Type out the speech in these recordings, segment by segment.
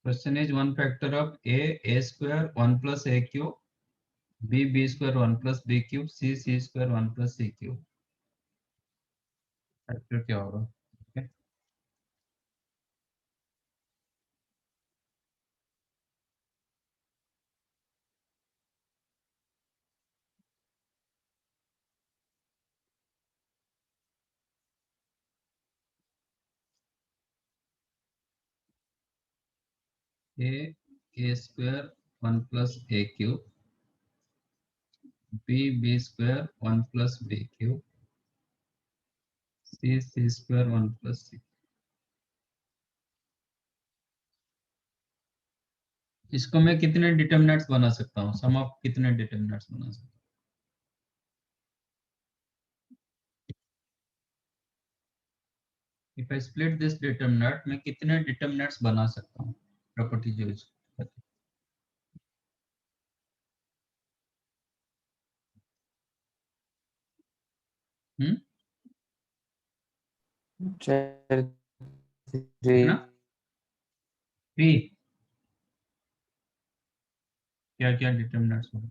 Question is one factor of A square 1 plus A cube, B square 1 plus B cube, C square 1 plus C cube. Factor क्या होगा? Okay. A square 1 plus A cube, B square 1 plus B cube, C square 1 plus C. इसको मैं कितने determinants बना सकता हूँ? सम of कितने determinants बना सकता हूँ? If I split this determinant, मैं कितने डिटरमिनेंट्स बना सकता हूँ? प्रॉपर्टी यूज करके। Chair कितना? 3. 3। क्या क्या डिटरमिनेंट्स होंगे?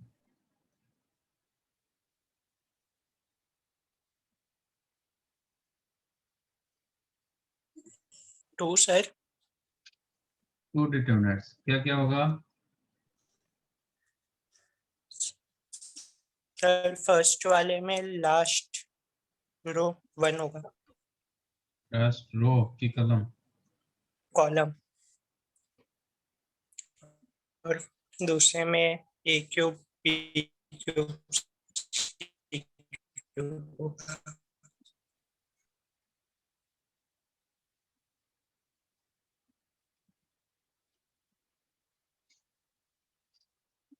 2 सर। 2 डिटरमिनेंट्स। क्या क्या होगा? सर फर्स्ट वाले में लास्ट रो 1 होगा, लास्ट रो की कलम। कॉलम, और दूसरे में ए क्यूब बी क्यूब सी क्यूब।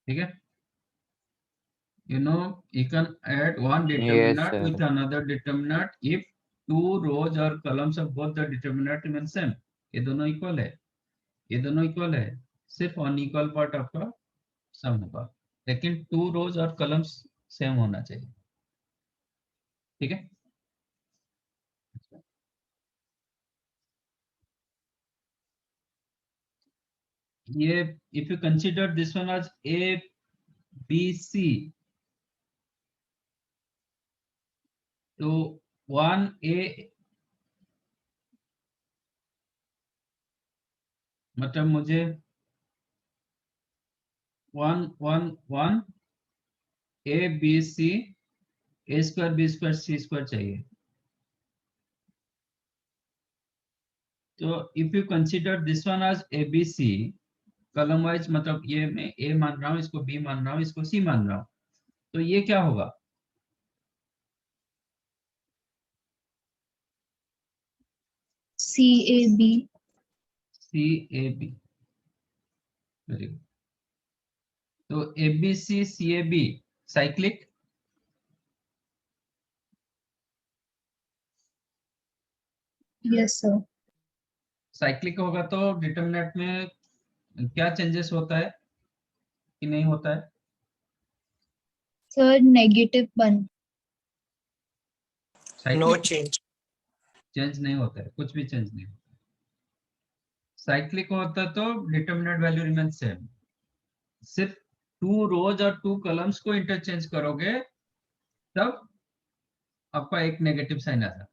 ठीक है। You can add one Yes, determinant sir. with another determinant if 2 rows or columns of both the determinant remain same। ये दोनों इक्वल है, ये दोनों इक्वल है, सिर्फ अनइक्वल पार्ट आपका सम होगा, लेकिन 2 रोज और कॉलम्स सेम होना चाहिए। ठीक है। ये if you consider this one as A B C, तो 1A, मतलब मुझे 1 1 1 A B C, A square B square C square चाहिए। तो if you consider this one as A B C column wise, मतलब ये मैं ए मान रहा हूँ, इसको बी मान रहा हूँ, इसको सी मान रहा हूँ, तो ये क्या होगा? CAB। C A B. Very good. तो A B C A B cyclic. Yes sir. Cyclic होगा तो डिटरमिनेंट में क्या चेंजेस होता है कि नहीं होता है? Sir -1। No cyclic change. Change नहीं होता है, कुछ भी चेंज नहीं होता। साइक्लिक होता तो डिटरमिनेंट वैल्यू रिमेन सेम, सिर्फ 2 रोज और 2 कॉलम्स को इंटरचेंज करोगे तब आपका एक नेगेटिव साइन आता है।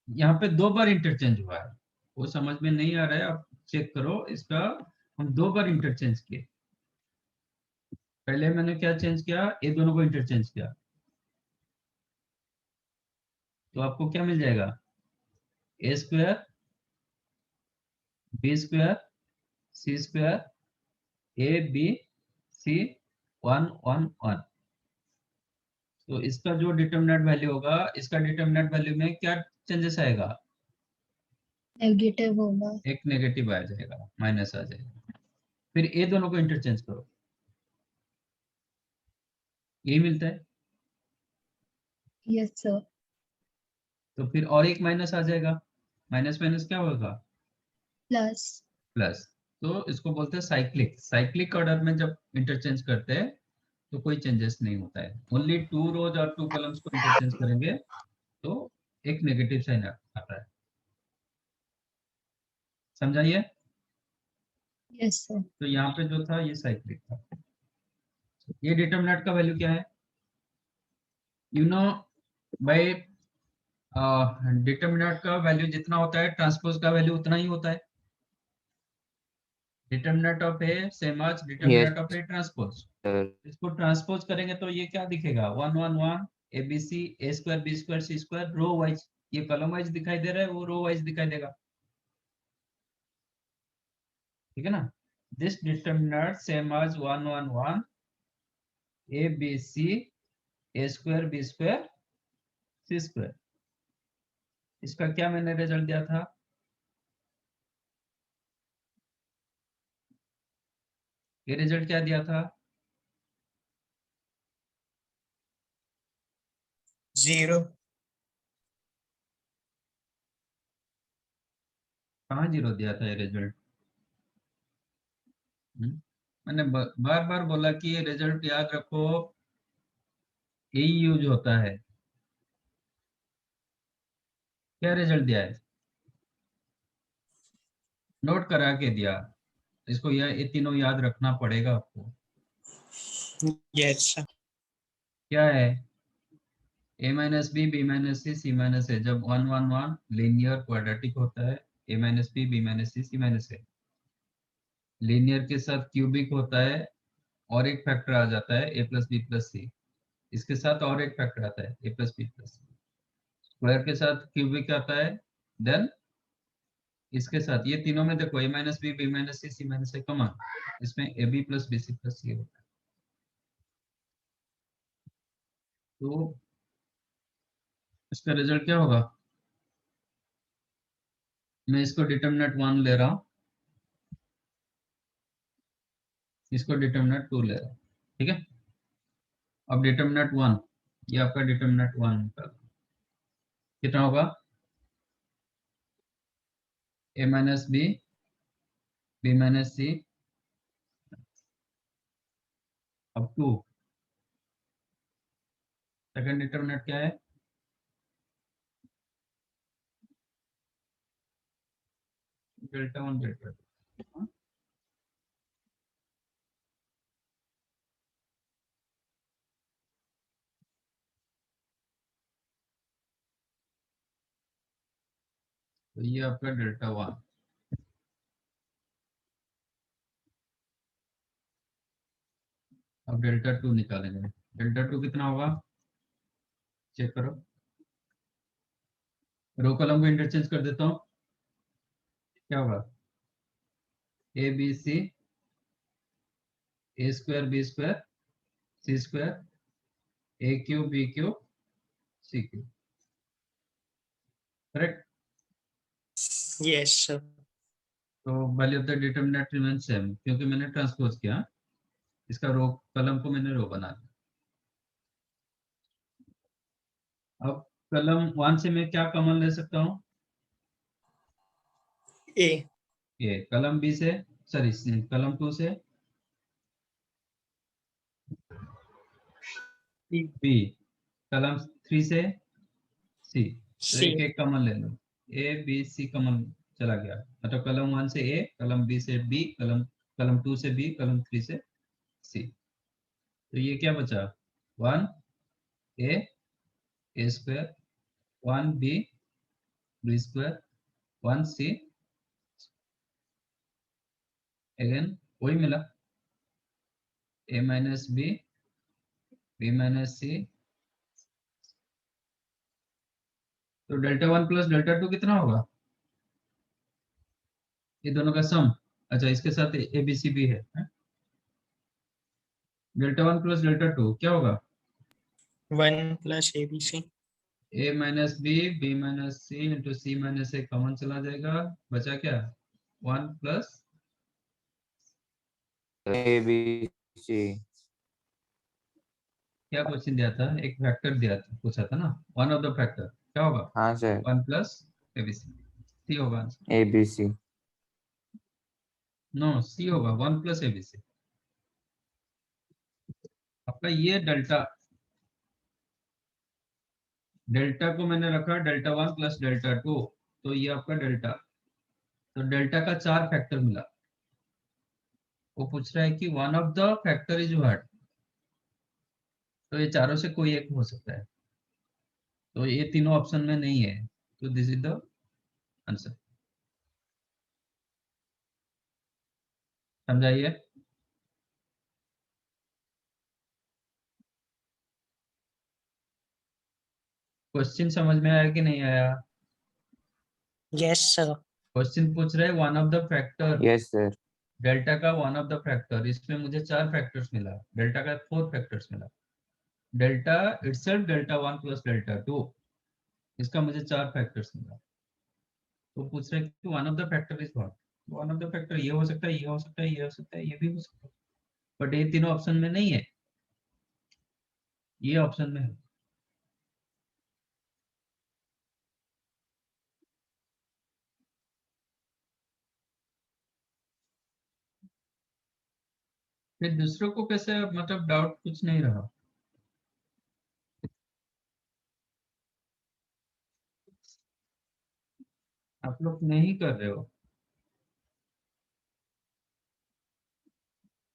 यहाँ पे 2 बार इंटरचेंज हुआ है, वो समझ में नहीं आ रहा है, आप चेक करो इसका। हम 2 बार इंटरचेंज किए। पहले मैंने क्या चेंज किया? ये दोनों को इंटरचेंज किया, तो आपको क्या मिल जाएगा? A square B square C square A B C 1 1 1। तो इसका जो डिटरमिनेंट वैल्यू होगा, इसका डिटरमिनेंट वैल्यू में क्या चेंजेस आएगा? नेगेटिव होगा। एक नेगेटिव आ जाएगा, माइनस आ जाएगा। फिर ये दोनों को इंटरचेंज करो, यही मिलता है। Yes sir. तो फिर और एक माइनस आ जाएगा, माइनस माइनस क्या होगा? प्लस। प्लस। तो इसको बोलते हैं साइक्लिक। साइक्लिक ऑर्डर में जब इंटरचेंज करते हैं तो कोई चेंजेस नहीं होता है, ओनली 2 रोज और 2 कॉलम्स को इंटरचेंज करेंगे तो एक नेगेटिव साइन आता है। समझाइए। yes sir, तो यहाँ पे जो था ये साइक्लिक था। ये डिटरमिनेंट का वैल्यू क्या है? यू नो भाई, डिटरमिनेंट का वैल्यू जितना होता है ट्रांसपोज का वैल्यू उतना ही होता है। Determinant of A same as Yes, determinant of A transpose. sir. इसको ट्रांसपोज करेंगे तो ये क्या दिखेगा? 1 1 1 A B C A square B square C square row wise. ये कॉलम वाइज दिखाई दे रहा है, वो रो वाइज दिखाई देगा। ठीक है ना? This determinant same as 1 1 1 A B C A square B square C square. इसका क्या मैंने रिजल्ट दिया था? ये रिजल्ट क्या दिया था? 0. कहाँ जीरो दिया था ये रिजल्ट? मैंने बार बार बोला कि ये रिजल्ट याद रखो, यही यूज होता है। क्या रिजल्ट दिया है? नोट करा के दिया। इसको ये तीनों याद रखना पड़ेगा आपको। Yes sir. क्या है? a minus B B minus C C minus A. जब 1 1 1 लीनियर क्वाड्रेटिक होता है, a minus B minus C minus A. Linear के साथ क्यूबिक होता है और एक फैक्टर आ जाता है a plus B plus C. इसके साथ और एक फैक्टर आता है a plus B plus C. Square के साथ क्यूबिक आता है, देन इसके साथ ये तीनों में देखो a minus B minus C minus A common, इसमें A B plus B C plus C होता है। तो इसका रिजल्ट क्या होगा? मैं इसको डिटरमिनेंट 1 ले रहा हूँ, इसको डिटरमिनेंट 2 ले रहा हूँ। ठीक है? अब डिटरमिनेंट 1, ये आपका डिटरमिनेंट 1 निकाल, कितना होगा? a माइनस बी माइनस सी। अब 2, सेकंड डिटरमिनेंट क्या है? Delta 1 delta 2। तो ये आपका डेल्टा 1। अब डेल्टा 2 निकालेंगे। डेल्टा 2 कितना होगा? चेक करो। रो कॉलम को इंटरचेंज कर देता हूँ। क्या होगा? A B C A square B square C square A cube B cube C cube. Correct? Yes sir. तो value of the determinant remain same, क्योंकि मैंने ट्रांसपोज किया। इसका रो कलम को मैंने रो बना दिया। अब कलम 1 से मैं क्या कॉमन ले सकता हूँ? A. ये कलम बी से, सॉरी कलम 2 से B. बी, कलम 3 से सी। तो एक C. एक कॉमन ले लो। ए बी सी कॉमन चला गया, मतलब कलम 1 से ए, कलम बी से बी, कलम कलम 2 से बी, कलम 3 से सी। तो ये क्या बचा? 1 ए स्क्वायर 1 बी स्क्वायर 1 सी। अगेन वही मिला, ए माइनस बी माइनस सी। तो डेल्टा 1 प्लस डेल्टा 2 कितना होगा? ये दोनों का सम। अच्छा, इसके साथ ए बी सी भी है, डेल्टा 1 प्लस डेल्टा 2 क्या होगा? 1 plus ABC. A minus B minus C into C minus A common चला जाएगा, बचा क्या? 1 प्लस A B C. क्या क्वेश्चन दिया था? एक फैक्टर दिया था, पूछा था ना, वन ऑफ द फैक्टर क्या होगा? हाँ सर. 1 plus ABC. सी होगा answer. A B C. No, C होगा 1 प्लस एबीसी। आपका ये डेल्टा, डेल्टा को मैंने रखा डेल्टा 1 प्लस डेल्टा 2, तो ये आपका डेल्टा तो डेल्टा का 4 फैक्टर मिला। वो पूछ रहा है कि one of the factor is what, तो ये चारों से कोई एक हो सकता है, तो ये तीनों ऑप्शन में नहीं है, तो दिस इज द आंसर। समझाइए। क्वेश्चन समझ में आया कि नहीं आया? Yes, sir. क्वेश्चन पूछ रहे one of the factor, Yes, sir. Delta का वन ऑफ द फैक्टर, इसमें मुझे 4 फैक्टर्स मिला, डेल्टा का 4 फैक्टर्स मिला, delta itself delta 1 plus delta 2, इसका मुझे 4 फैक्टर्स मिला। तो पूछ रहे कि one of the factor is what, one of the factor ये हो सकता है, ये हो सकता है, ये हो सकता है, ये भी हो सकता है, बट ये तीनों ऑप्शन में नहीं है, ये ऑप्शन में है। फिर दूसरों को कैसे, मतलब डाउट कुछ नहीं रहा। आप लोग नहीं कर रहे हो।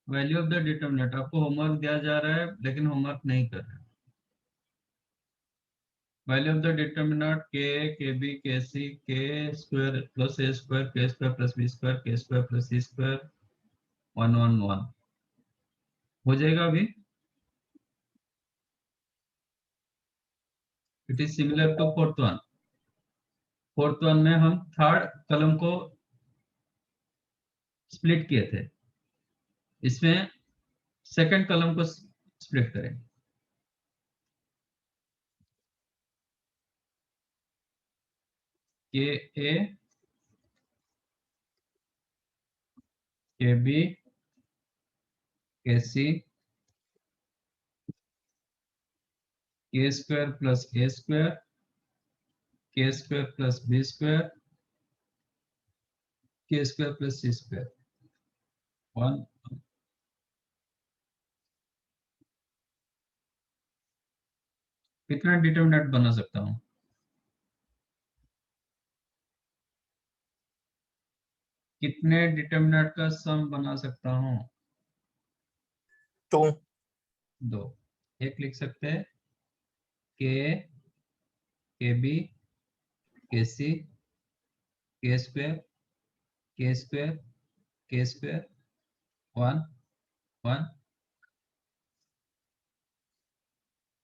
वैल्यू ऑफ द डिटरमिनेंट, आपको होमवर्क दिया जा रहा है लेकिन होमवर्क नहीं कर रहे। वैल्यू ऑफ द डिटरमिनेंट के बी के सी के स्क्वायर प्लस ए स्क्वायर के स्क्वायर प्लस बी स्क्वायर के स्क्वायर प्लस सी स्क्वायर 1 1 1 हो जाएगा अभी। It is similar to fourth one. Fourth one में हम थर्ड कॉलम को स्प्लिट किए थे, इसमें सेकंड कॉलम को स्प्लिट करेंगे। के ए के बी के सी के स्क्वायर प्लस ए स्क्वायर के स्क्वायर प्लस बी स्क्वायर के स्क्वायर प्लस सी स्क्वायर 1। कितना डिटरमिनेंट बना सकता हूँ? कितने डिटरमिनेंट का सम बना सकता हूँ? 2. 2। एक लिख सकते हैं के बी के सी के स्क्वायर के स्क्वायर के स्क्वायर 1 1,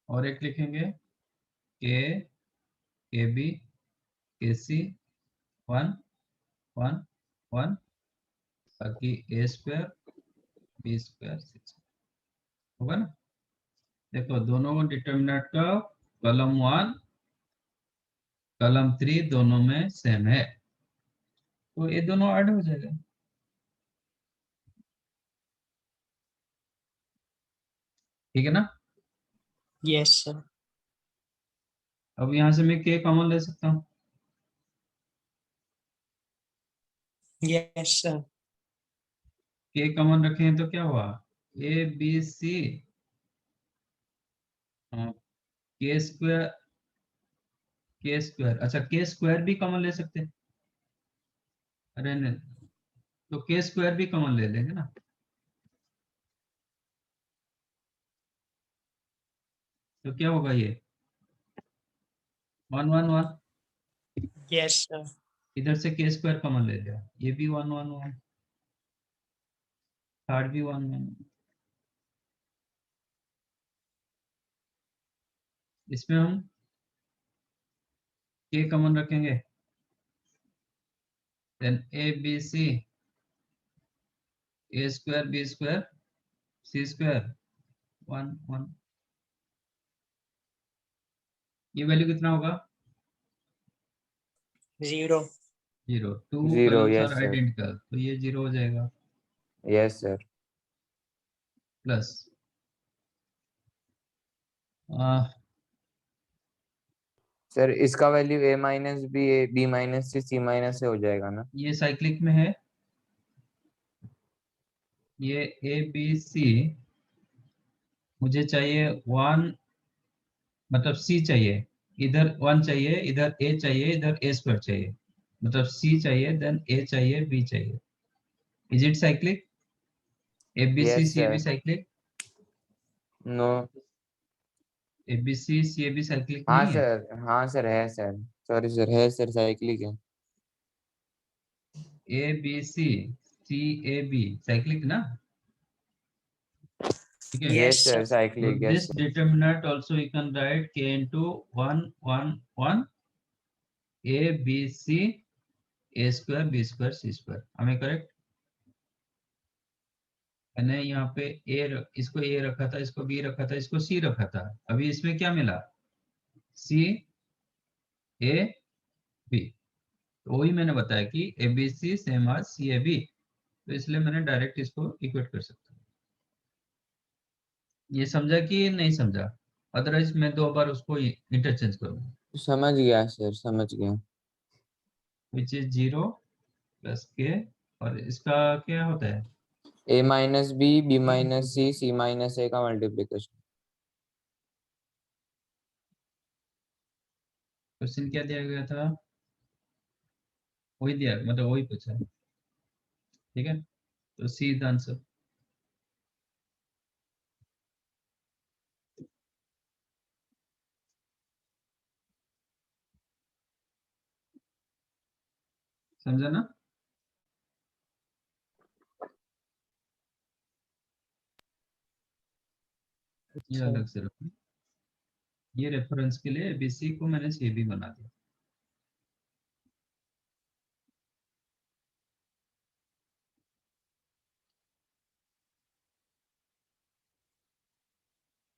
और एक लिखेंगे के बी के सी 1 1 1, बाकी ए स्क्वायर बी स्क्वायर 6 होगा ना। देखो दोनों डिटरमिनेंट का कॉलम 1 कॉलम 3 दोनों में सेम है, तो ये दोनों ऐड हो जाएगा। ठीक है ना। Yes, sir. अब यहां से मैं के कॉमन ले सकता हूँ। Yes, sir. के कॉमन रखें तो क्या हुआ, ए बी सी के स्क्वायर, अच्छा के स्क्वायर भी कॉमन ले सकते हैं, अरे नहीं, तो के स्क्वायर भी कॉमन ले लेंगे ना, तो क्या होगा ये 1 1 1, Yes, sir. इधर से के स्क्वायर कॉमन ले लिया, ये भी 1 1 1, थर्ड भी 1 1, इसमें हम के कॉमन रखेंगे, then A B C A square B square C square 1 1, ये वैल्यू कितना होगा 0. 0। 2 0. Columns Yes, are sir. Identical, तो ये 0 हो जाएगा, Yes, sir. प्लस सर इसका value a minus B b minus c minus से हो जाएगा ना। ये साइक्लिक में है, ये ए बी सी मुझे चाहिए 1, मतलब सी चाहिए, इधर 1 चाहिए, इधर ए चाहिए, इधर ए स्क्वायर चाहिए, मतलब सी चाहिए, देन ए चाहिए, बी चाहिए। Is it cyclic? A B C Yes, C A B sir. Cyclic? No. A B C C A B cyclic हाँ नहीं है? सर, हाँ सर, है सर। सॉरी सर, है सर, साइक्लिक है। A B C C A B cyclic ना? ठीक है। Yes Yes, sir, sir. So cyclic, yes this sir. determinant also you can write k into 1 1 1 a b c a square b square c square। हमें correct? मैंने यहाँ पे इसको a रखा था, इसको b रखा था, इसको c रखा था। अभी इसमें क्या मिला? c a b। तो वही मैंने बताया कि ए बी सी सेम आज सी ए बी, तो इसलिए मैंने डायरेक्ट इसको इक्वेट कर सकता हूँ। ये समझा कि नहीं समझा? अदरवाइज मैं 2 बार उसको इंटरचेंज करूंगा। समझ गया सर, समझ गया। विच इज 0 प्लस के, और इसका क्या होता है? a minus B, B minus C, C minus A का मल्टीप्लीकेशन। क्वेश्चन क्या दिया गया था? वही दिया, मतलब वही पूछा है। ठीक है, तो सी इज आंसर। समझा ना? ये अच्छा। अलग से रखो, ये रेफरेंस के लिए एबीसी को मैंने सी बी बना दिया।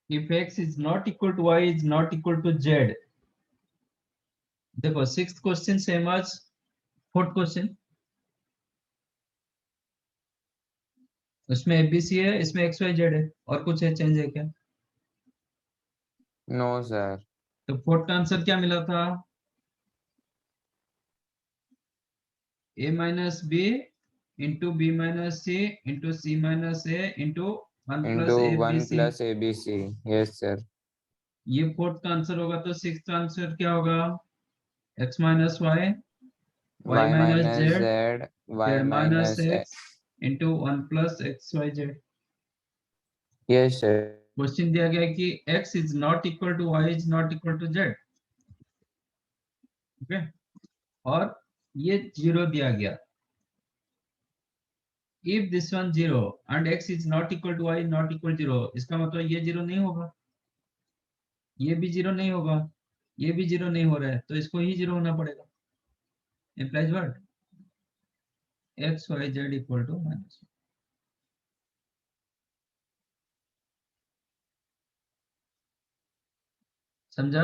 If x is not equal to y is not equal to z, देखो 6th क्वेश्चन सेम आज 4th क्वेश्चन। उसमें एबीसी है, इसमें एक्स वाई जेड है, और कुछ है चेंज है क्या? No sir. तो 4th का आंसर क्या मिला था? a minus B into B minus C into C minus A into 1 into plus A B 1 C. प्लस A B C. Yes sir. ये 4th का आंसर होगा, तो 6th का आंसर क्या होगा? x minus y, y y minus minus z, z, y z minus minus x into 1 plus x y z. Yes sir. Question दिया गया है कि x is not equal to y is not equal to z। ठीक है, और ये 0 दिया गया। if this one 0 and x is not equal to y not equal to 0, इसका मतलब ये 0 नहीं होगा, ये भी 0 नहीं होगा, ये भी 0 नहीं हो रहा है, तो इसको ही 0 होना पड़ेगा। implies what? x y z equal to minus 1। समझा?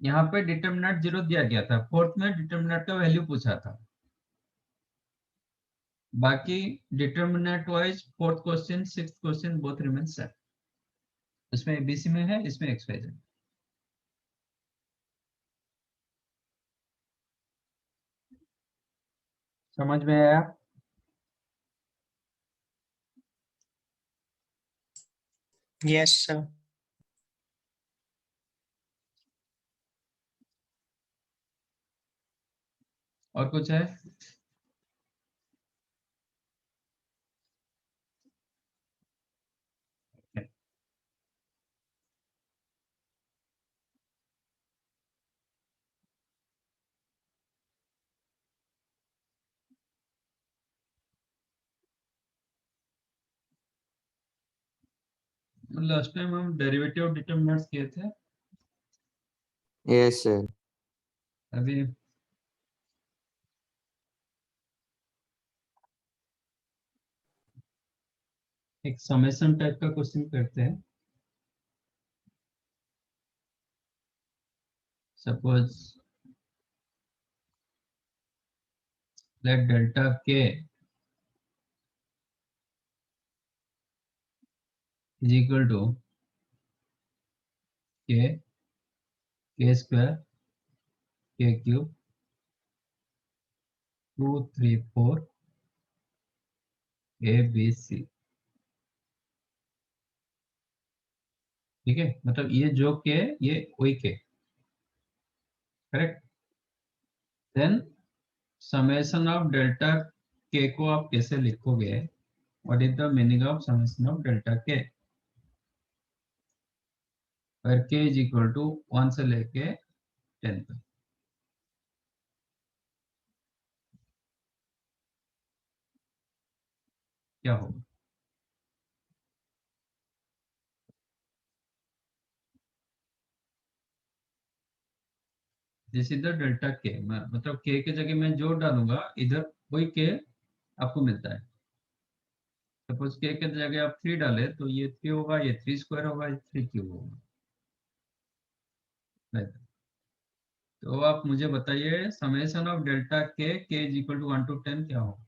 यहाँ पे डिटरमिनेंट 0 दिया गया था, 4th में डिटरमिनेंट का वैल्यू पूछा था। बाकी determinant wise 4th question 6th question both remain same. इसमें एबीसी में है, इसमें एक्स वाई जेड। समझ में आया? Yes, sir. और कुछ है? लास्ट टाइम हम डेरिवेटिव ऑफ डिटरमिनेंट्स किए थे। Yes sir. अभी एक समेशन टाइप का क्वेश्चन करते हैं। सपोज लेट डेल्टा के is equal to k square k cube 2 3 4 a b c। ठीक है, मतलब ये जो के, ये वही k, correct. Then summation of delta k को आप कैसे लिखोगे? What is the meaning of summation of delta k? where k is equal to 1 से लेके 10 तक। क्या होगा? दिस इज द डेल्टा के, मतलब के के जगह मैं जो डालूंगा इधर वही के आपको मिलता है। सपोज के जगह आप 3 डाले तो ये 3 होगा, ये 3 स्क्वायर होगा, ये 3 क्यूब होगा। Right. तो आप मुझे बताइए summation of delta k is equal to 1 to 10 क्या होगा?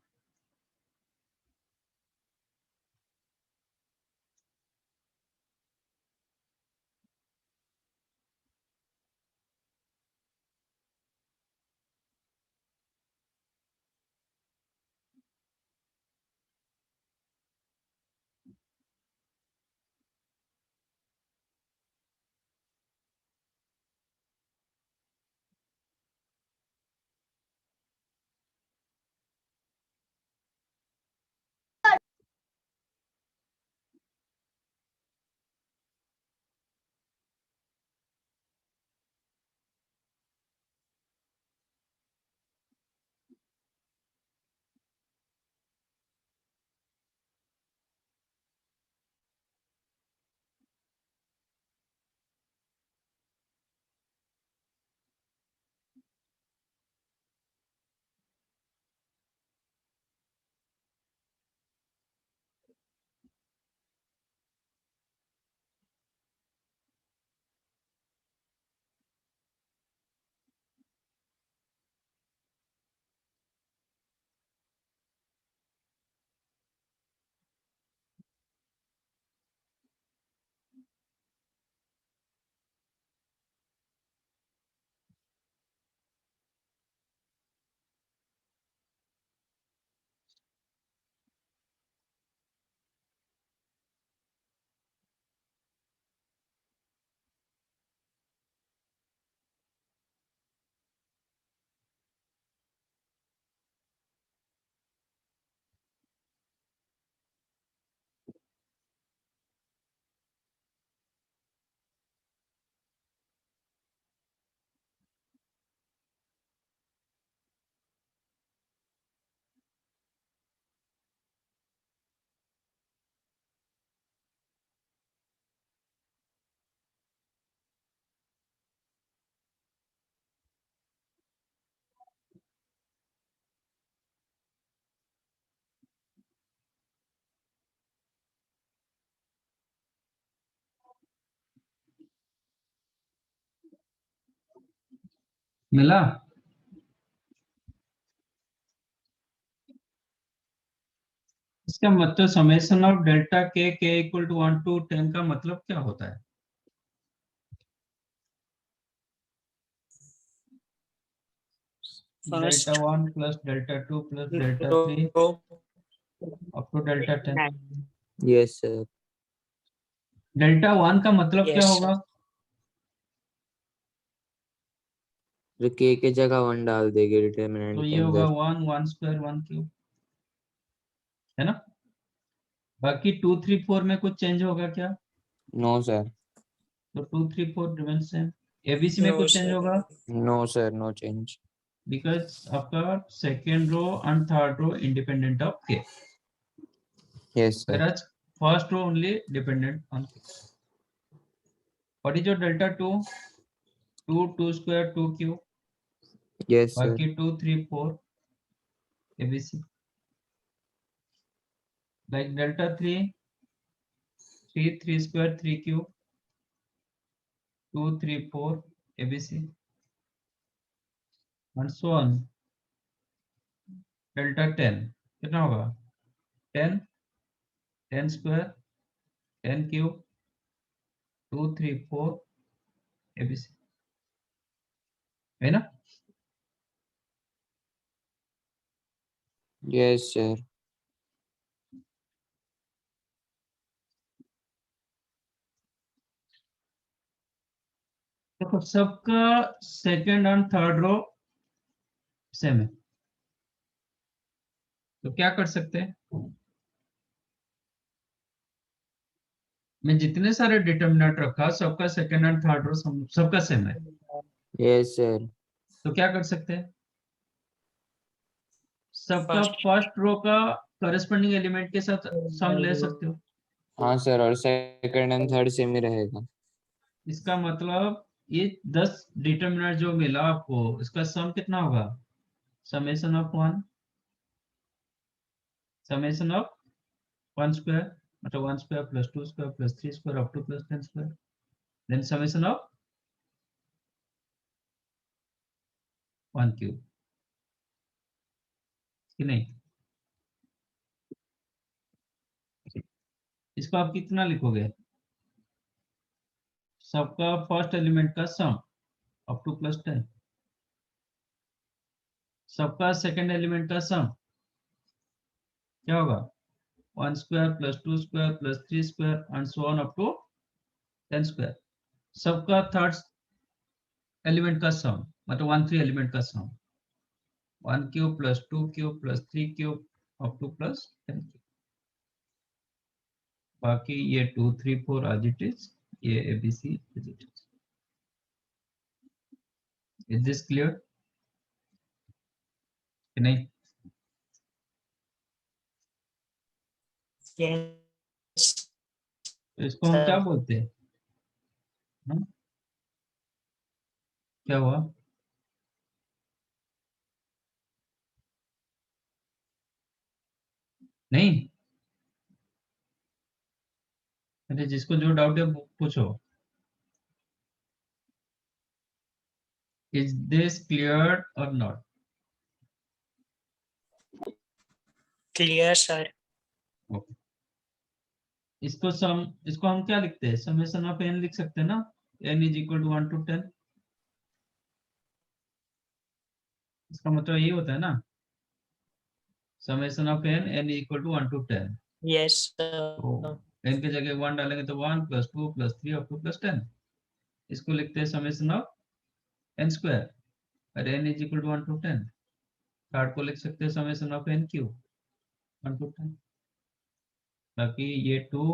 मिला? इसका मतलब summation of delta k equal to 1 to 10 का मतलब क्या होता है? First delta 1 plus delta 2 plus delta 3 row up to delta 10। Yes sir. Delta 1 का मतलब क्या yes होगा? sir. तो के जगह 1 डाल देंगे डिटरमिनेंट तो के ये होगा अंदर। 1 1 स्क्वायर 1 क्यूब, है ना? बाकी 2 3 4 में कुछ चेंज होगा क्या? No sir. तो 2 3 4 रिमेन सेम। एबीसी में No कुछ चेंज sir. होगा? No sir, no change. Because आपका second row and third row independent of K, yes sir. whereas first row only dependent on k. What is your delta 2? 2 2 square 2 cube, yes sir. बाकी 2 3 4 abc, like delta 3 3 3 square 3 cube 2 3 4 abc and so on। delta 10 कितना होगा? 10 10 square 10 cube 2 3 4 abc, है ना? Yes sir. देखो सबका second and third row same है, तो क्या कर सकते हैं, मैं जितने सारे डिटर्मिनेंट रखा सबका सेकंड एंड थर्ड रो सबका सेम है, यस सर। तो क्या कर सकते हैं, सबका फर्स्ट फर्स्ट रो का करस्पॉन्डिंग एलिमेंट के साथ सम ले सकते हो। हाँ सर, और सेकंड एंड थर्ड सेम ही रहेगा। इसका मतलब ये 10 डिटर्मिनेंट जो मिला आपको, इसका सम कितना होगा, summation of 1, summation of 1 square, मतलब 1 square plus 2 square plus 3 square up to plus 10 square, then summation of 1 cube, कि नहीं। इसको आप कितना लिखोगे, सबका फर्स्ट एलिमेंट का सम अप टू प्लस 10, सबका सेकंड एलिमेंट का सम क्या होगा, 1 square plus 2 square plus 3 square and so on up to 10 square, सबका थर्ड एलिमेंट का सम मतलब 1 3 एलिमेंट का sum 1 cube plus 2 cube plus 3 cube up to plus 10 cube, बाकी ये 2 3 4 एज इट इज, ये abc as it is. Is this clear कि नहीं। Yes तो इसको हम क्या बोलते हैं, हाँ? क्या हुआ, नहीं, अरे जिसको जो डाउट है पूछो। इज दिस क्लियर और नॉट। Clear sir. इसको हम क्या लिखते हैं, समेशन ऑफ एन लिख सकते हैं ना, n is equal to 1 to 10, इसका मतलब यही होता है ना, summation of n n equal to 1 to 10। Yes तो सर। n के जगह 1 डालेंगे तो 1 प्लस 2 प्लस 3 अप टू प्लस 10, इसको लिखते हैं समेशन ऑफ n स्क्वायर, और n is equal to 1 to 10, third को लिख सकते हैं summation of n cube 1 to 10, ताकि ये 2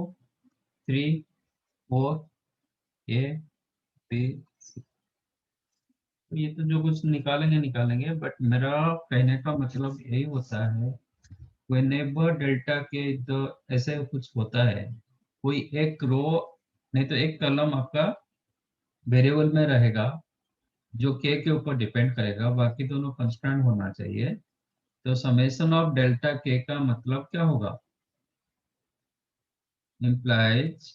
3 4 a b c, तो ये तो जो कुछ निकालेंगे निकालेंगे, बट मेरा कहने का मतलब यही होता है, whenever डेल्टा के तो ऐसे कुछ होता है, कोई एक रो नहीं तो एक कॉलम आपका वेरिएबल में रहेगा जो के ऊपर डिपेंड करेगा, बाकी दोनों कांस्टेंट होना चाहिए, तो समेशन ऑफ डेल्टा के का मतलब क्या होगा, implies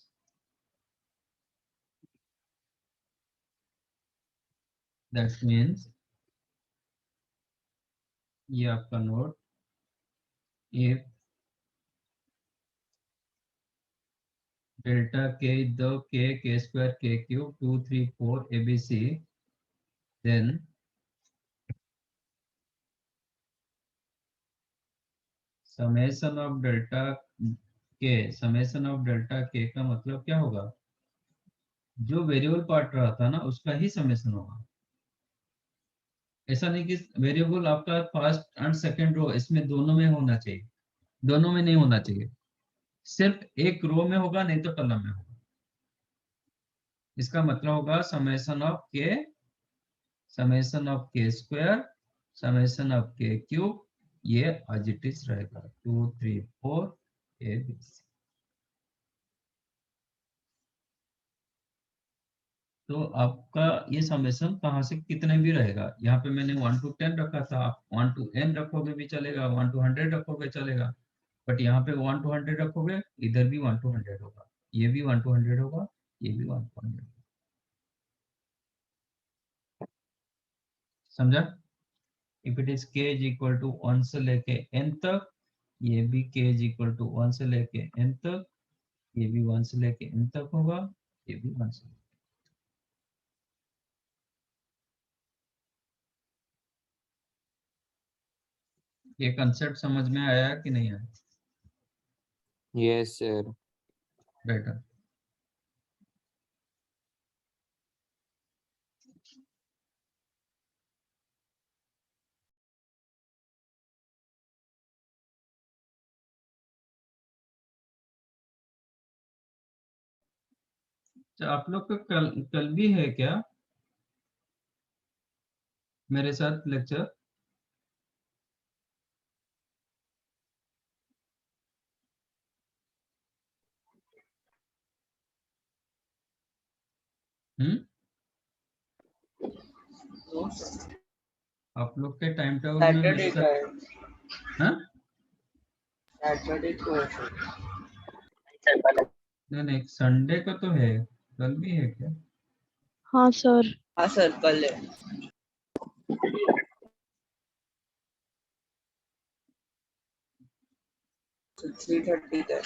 that means, ये आपका नोट, if डेल्टा के द के स्क्वायर के cube 2 3 4 abc, then summation of delta के का मतलब क्या होगा, जो वेरिएबल पार्ट रहा था ना उसका ही समेशन होगा, ऐसा नहीं कि वेरिएबल आपका फर्स्ट एंड सेकंड रो इसमें दोनों में होना चाहिए, दोनों में नहीं होना चाहिए, सिर्फ एक रो में होगा नहीं तो कॉलम में होगा, इसका मतलब होगा समेशन ऑफ के स्क्वायर समेशन ऑफ के क्यूब, ये एज इट इज रहेगा 2 3 4 abc। तो आपका ये समेशन कहाँ से कितने भी रहेगा, यहाँ पे मैंने 1 टू 10 रखा था, आप 1 टू n रखोगे भी चलेगा, 1 टू 100 रखोगे चलेगा, बट यहाँ पे 1 टू 100 रखोगे, इधर भी 1 टू 100 होगा, ये भी 1 टू 100 होगा, ये भी 1 टू 100, समझा। If it is k is equal to 1 से लेके n तक, ये भी k इज इक्वल टू 1 से लेके n तक, ये भी 1 से लेके n तक होगा, ये भी 1 से। ये कंसेप्ट समझ में आया कि नहीं आया, यस सर। बेटर। तो आप लोग का कल कल भी है क्या मेरे साथ लेक्चर? हम्म? आप लोग के टाइम टेबल में सैटरडे मिस का है, हाँ? सैटरडे को है सर। नहीं नहीं, संडे को तो है, कल भी है क्या? हाँ सर। हाँ सर कल है, 3:30 का है।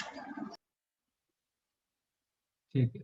ठीक है।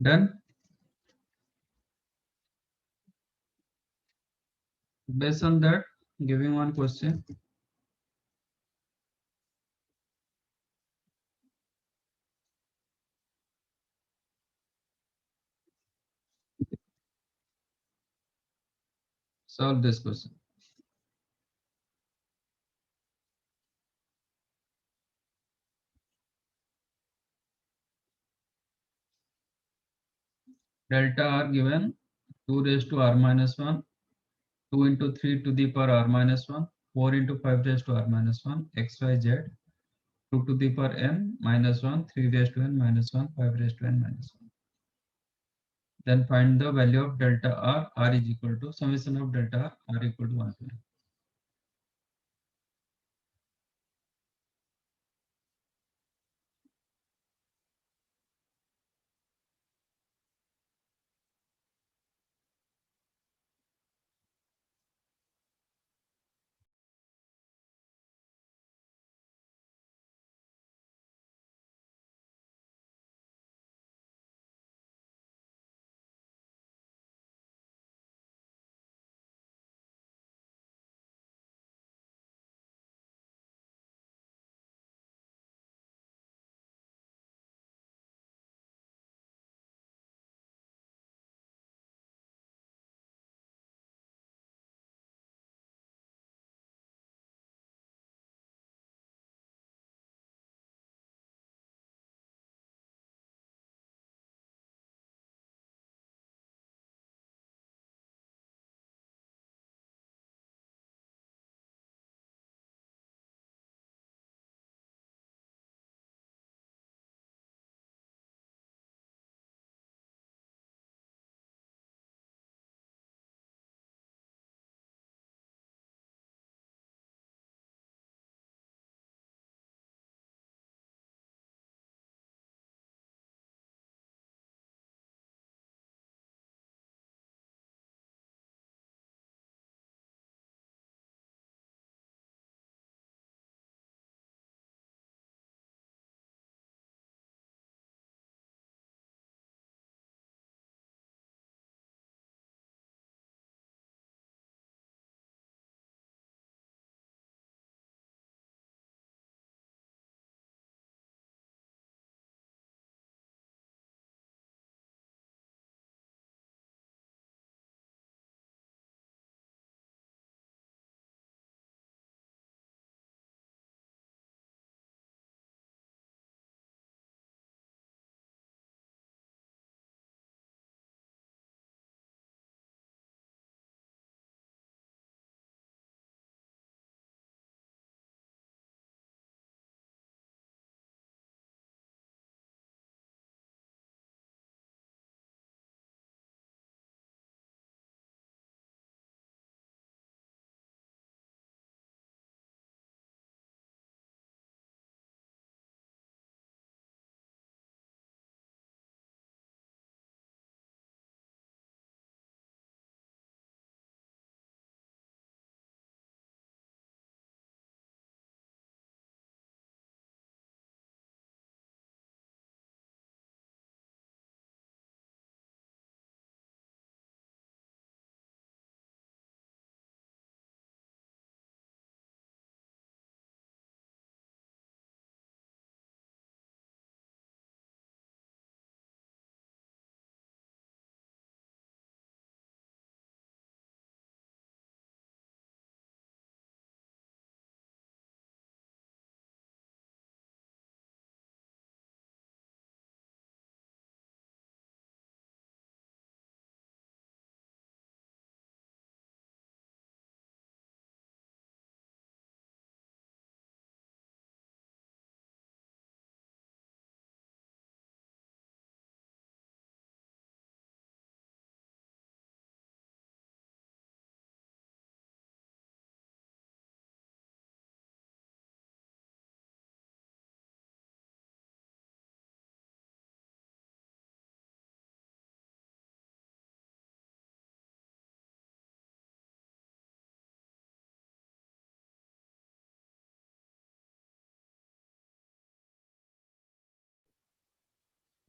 Done. Based on that, giving one question. Solve this question. Delta r given 2 raised to r minus 1, 2 into 3 to the power r minus 1, 4 into 5 raised to r minus 1, x, y, z, 2 to the power n minus 1, 3 raised to n minus 1, 5 raised to n minus 1. Then find the value of delta r. R is equal to summation of delta r equal to 1 to n.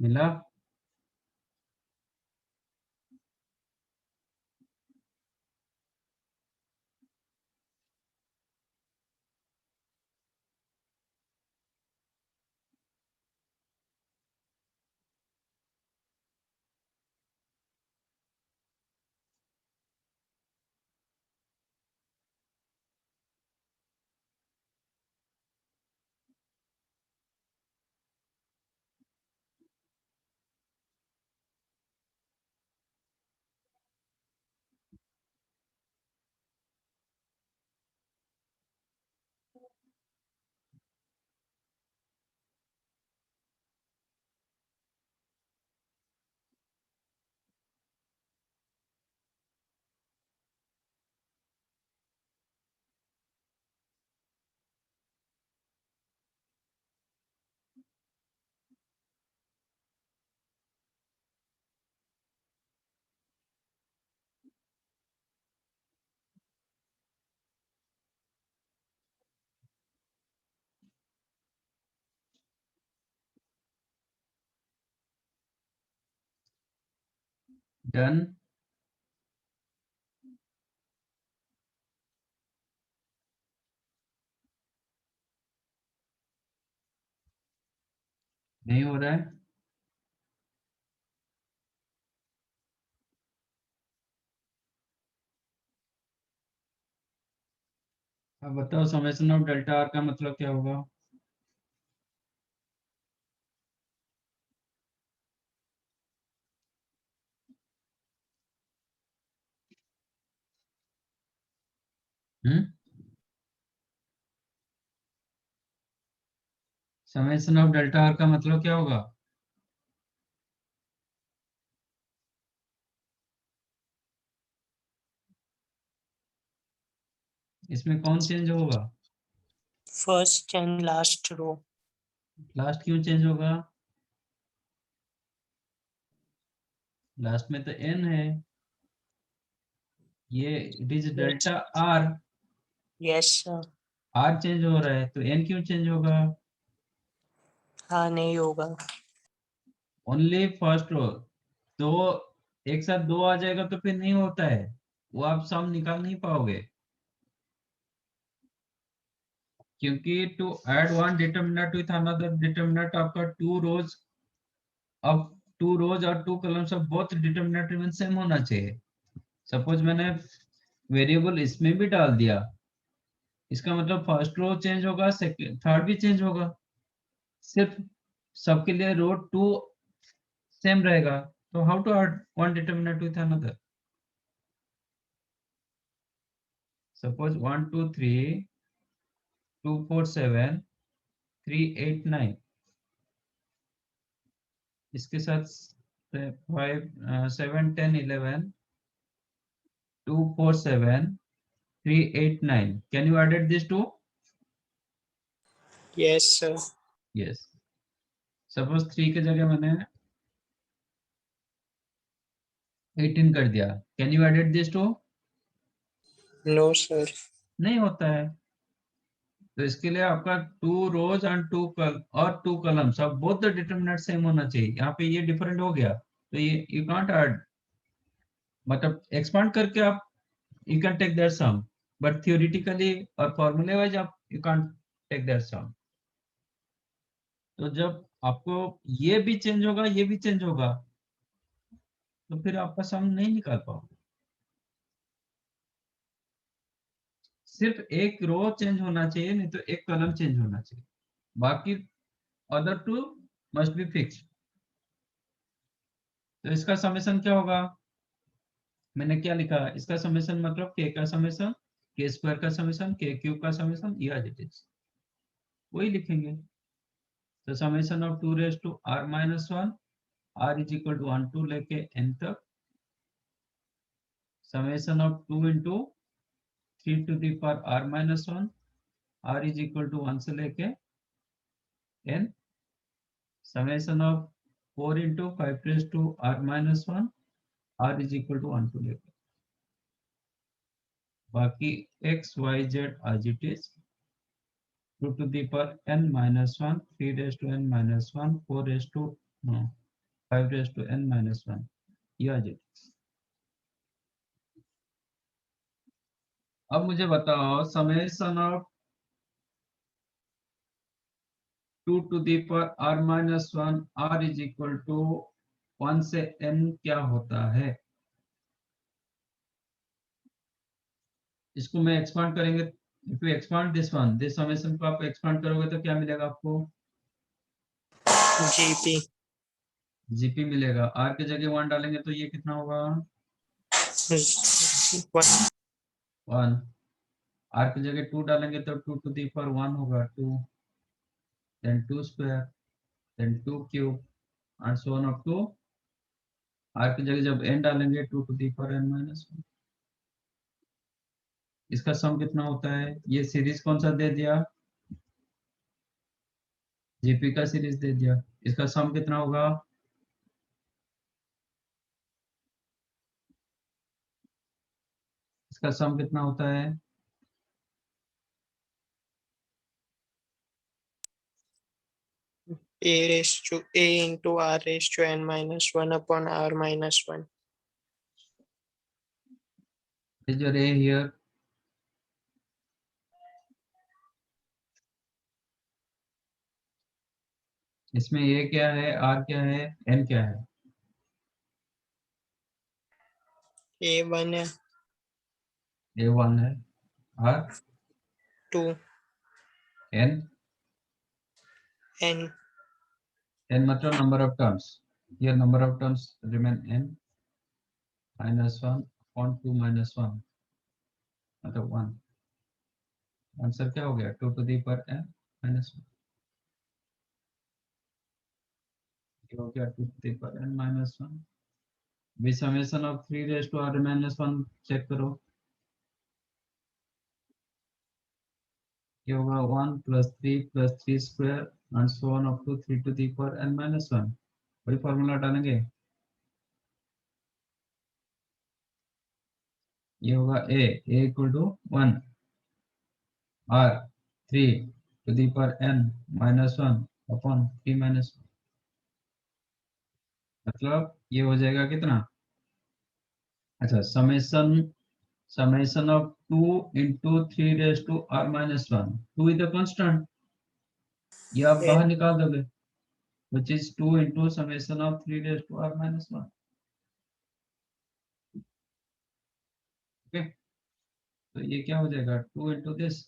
मिला. Done. नहीं हो रहा है? अब बताओ summation of delta R का मतलब क्या होगा? समेशन ऑफ डेल्टा आर का मतलब क्या होगा? इसमें कौन चेंज होगा? First and last row. Last क्यों चेंज होगा? लास्ट में तो एन है, ये it is delta r. Yes sir. R change हो रहा है तो एन क्यों चेंज होगा? हाँ नहीं होगा। Only first row. दो एक साथ दो आ जाएगा तो फिर नहीं होता है, वो आप सम निकाल नहीं पाओगे, क्योंकि to add one determinant with another determinant आपका टू रोज, अब टू रोज और two columns of both determinant में सेम होना चाहिए। सपोज मैंने वेरिएबल इसमें भी डाल दिया, इसका मतलब फर्स्ट रो चेंज होगा, सेकंड थर्ड भी चेंज होगा, सिर्फ सबके लिए रो टू सेम रहेगा। तो how to add one determinant with another? Suppose 1 2 3 2 4 7 3 8 9, इसके साथ 5 7 10 11 2 4 7 3 8 9, can you added this two? Yes sir. Yes. Suppose 3 के जगह मैंने 18 कर दिया, can you edit this two? No sir. नहीं होता है। तो इसके लिए आपका two rows and two columns अब बोथ द डिटरमिनेंट सेम होना चाहिए। यहाँ पे ये डिफरेंट हो गया तो ये यू कांट ऐड, मतलब एक्सपांड करके आप you can take that sum, but theoretically और फॉर्मूले वाइज आप you can't take that sum. तो जब आपको ये भी चेंज होगा ये भी चेंज होगा तो फिर आपका सम नहीं निकाल पाओगे। सिर्फ एक रो चेंज होना चाहिए, नहीं तो एक कॉलम चेंज होना चाहिए, बाकी other two must be fix. तो इसका समेशन क्या होगा? मैंने क्या लिखा, इसका समेशन मतलब के का समेशन, के स्क्वायर का समेशन, के क्यूब का समेशन, या इट इज वही लिखेंगे। तो summation of 2 raise to r minus 1, r is equal to 1 to लेके n तक, summation of 2 into 3 to the power r minus 1, r is equal to 1 से लेके n, summation of 4 into 5 raise to r minus 1, r is equal to 1 to लेके, बाकी x y z as it is, 2 to the power n minus 1, 3 raised to n minus 1, 4 raised to no 5 raised to n minus 1, ये आज। अब मुझे बताओ summation of 2 to the power r minus 1 r is equal to 1 से n क्या होता है? इसको मैं एक्सपांड करेंगे, if you expand this one, this summation को आप एक्सपांड करोगे तो क्या मिलेगा आपको? जीपी। जीपी मिलेगा। r की जगह 1 डालेंगे तो ये कितना होगा? 1। r की जगह 2 डालेंगे तो 2 to the power 1 होगा 2, then 2 square, then 2 cube and so on up to r की जगह जब n डालेंगे 2 to the power n minus 1। इसका सम कितना होता है? ये सीरीज कौन सा दे दिया? जीपी का सीरीज दे दिया। इसका सम कितना होगा? इसका सम कितना होता है? a raised to a into r raised to n minus 1 upon r minus 1। Is your A here? इसमें A क्या है, R क्या है, N क्या है? A1 है, A1 है, R, 2, N, N, N मतलब number of terms. Here number of terms remain N minus 1 upon 2 minus 1 मतलब 1. आंसर क्या हो गया? 2 to the power N minus 1. ये हो गया 2 to the power N minus 1. भी summation of 3 raised to R minus 1 check करो. ये होगा 1 plus 3 square and so on up to 3 to the power N minus 1. वही फॉर्मूला डालेंगे. ये होगा A equal to 1 R 3 to the power N minus 1 upon 3 minus 1. मतलब ये हो जाएगा कितना? अच्छा, summation of 2 into 3 raised to R minus 1. 2 is the constant. ये आप बाहर N, निकाल दोगे, which is 2 into summation of 3 raised to R minus 1. Okay, तो ये क्या हो जाएगा? 2 into this.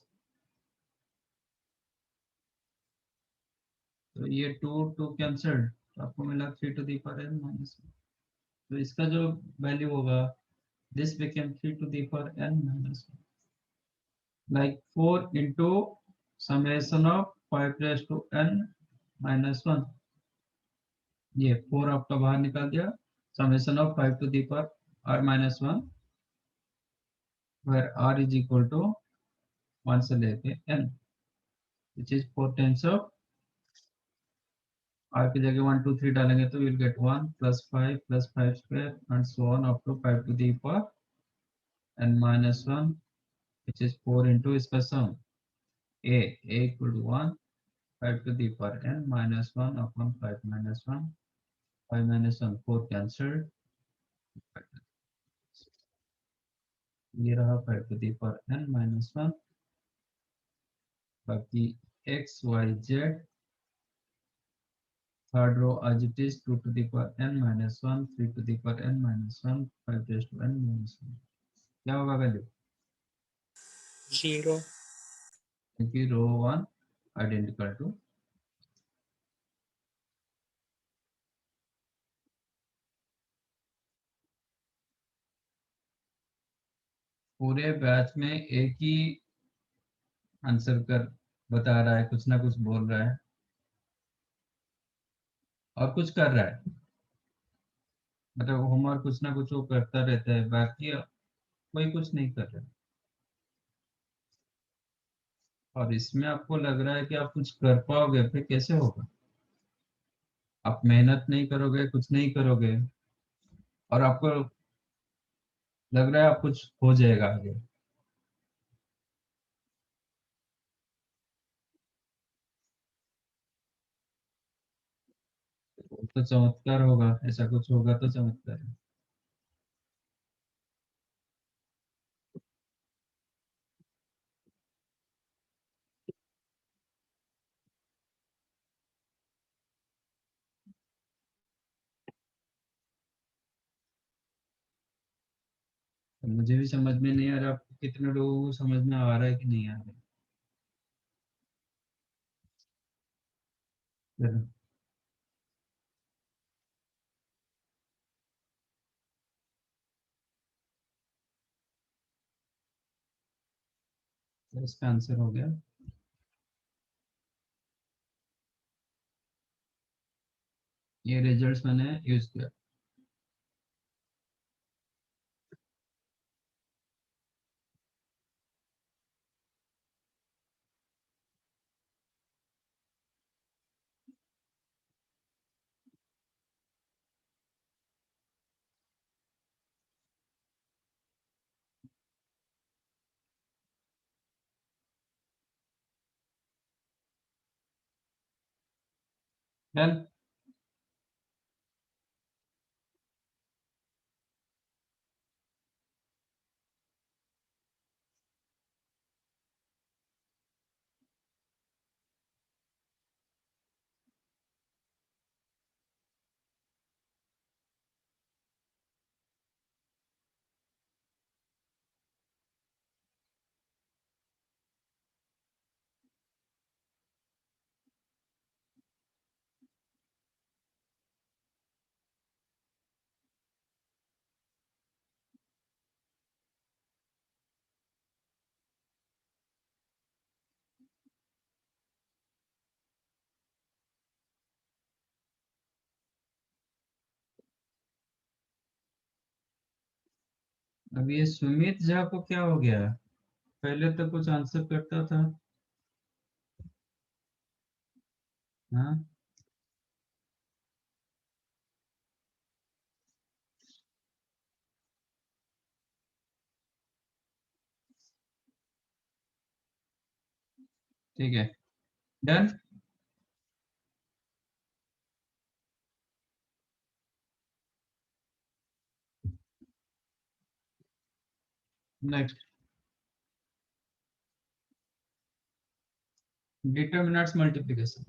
तो ये 2 कैंसल्ड, तो आपको मिला 3 to the power N minus 1. तो इसका जो वैल्यू होगा, this became 3 to the power N minus 1. Like 4 into summation of 5 raised to N minus 1. ये 4 आपका बाहर निकाल दिया. Summation of 5 to the power R minus 1, where R is equal to 1 से लेके N, which is 4 times of R की जगह 1 2 3 डालेंगे तो you'll get 1 plus 5 square and so on up to 5 to the power N minus 1, which is 4 into इसका sum A equal to 1 5 to the power N minus 1 upon 5 minus 1. 5 minus 1 4 cancelled. ये रहा 5 to the power N minus 1. बाकी x y z, third row as it is 2 to the power N minus 1 3 to the power N minus 1 5 raised to N minus 1. क्या होगा value? 0, क्योंकि रो 1 identical to पूरे batch में एक ही answer कर बता रहा है, कुछ ना कुछ बोल रहा है और कुछ कर रहा है, मतलब होमवर्क कुछ ना कुछ वो करता रहता है, बाकी कोई कुछ नहीं कर रहा है. और इसमें आपको लग रहा है कि आप कुछ कर पाओगे, फिर कैसे होगा? आप मेहनत नहीं करोगे, कुछ नहीं करोगे और आपको लग रहा है आप कुछ हो जाएगा आगे. तो चमत्कार होगा, ऐसा कुछ होगा तो चमत्कार है. तो मुझे भी समझ में नहीं आ रहा, आपको कितने लोगों को समझ में आ रहा है कि नहीं आ रहा है? चलो, तो इसका आंसर हो गया. ये रिजल्ट्स मैंने यूज किया. डन. अब ये सुमित झा को क्या हो गया? पहले तो कुछ आंसर करता था। हाँ, ठीक है, done. Next, determinants multiplication.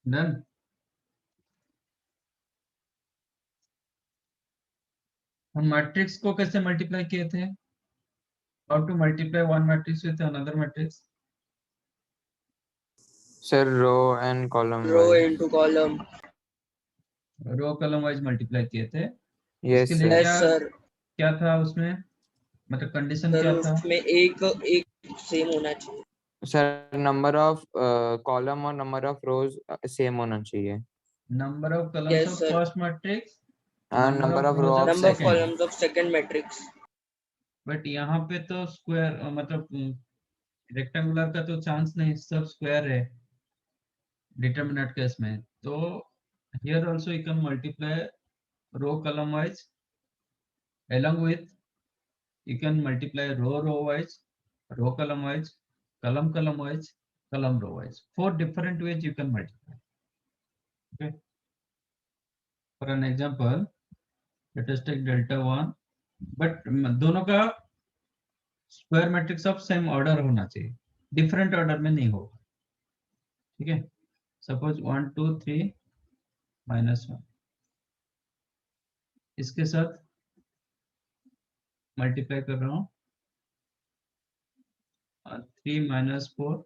Done. हम मैट्रिक्स को कैसे मल्टीप्लाई किए थे? How to multiply one matrix with another matrix? Sir row and column Row wise. into column. Row column wise multiply किए थे। यस इसके लिए सर। Yes, क्या sir. क्या था उसमें, मतलब कंडीशन सर क्या था? उसमें एक सेम होना चाहिए. सर नंबर ऑफ कॉलम और नंबर ऑफ रोज सेम होना चाहिए। Number of columns Yes, of sir. First matrix, and number number of of row rows of of Number of second. Second. columns of second matrix. But यहाँ पे तो square, मतलब rectangular का तो chance नहीं, सब स्क्वायर है डिटरमिनेंट केस में। तो here also you can multiply row column wise, along with you can multiply row wise, row column wise, column wise, column row wise. 4 different ways you can multiply. Okay, for an example, let us take delta 1, but दोनों का square matrix of same order होना चाहिए, different order में नहीं होगा। ठीक है, suppose 1 2 3 -1, इसके साथ मल्टीप्लाई कर रहा हूँ 3 -4,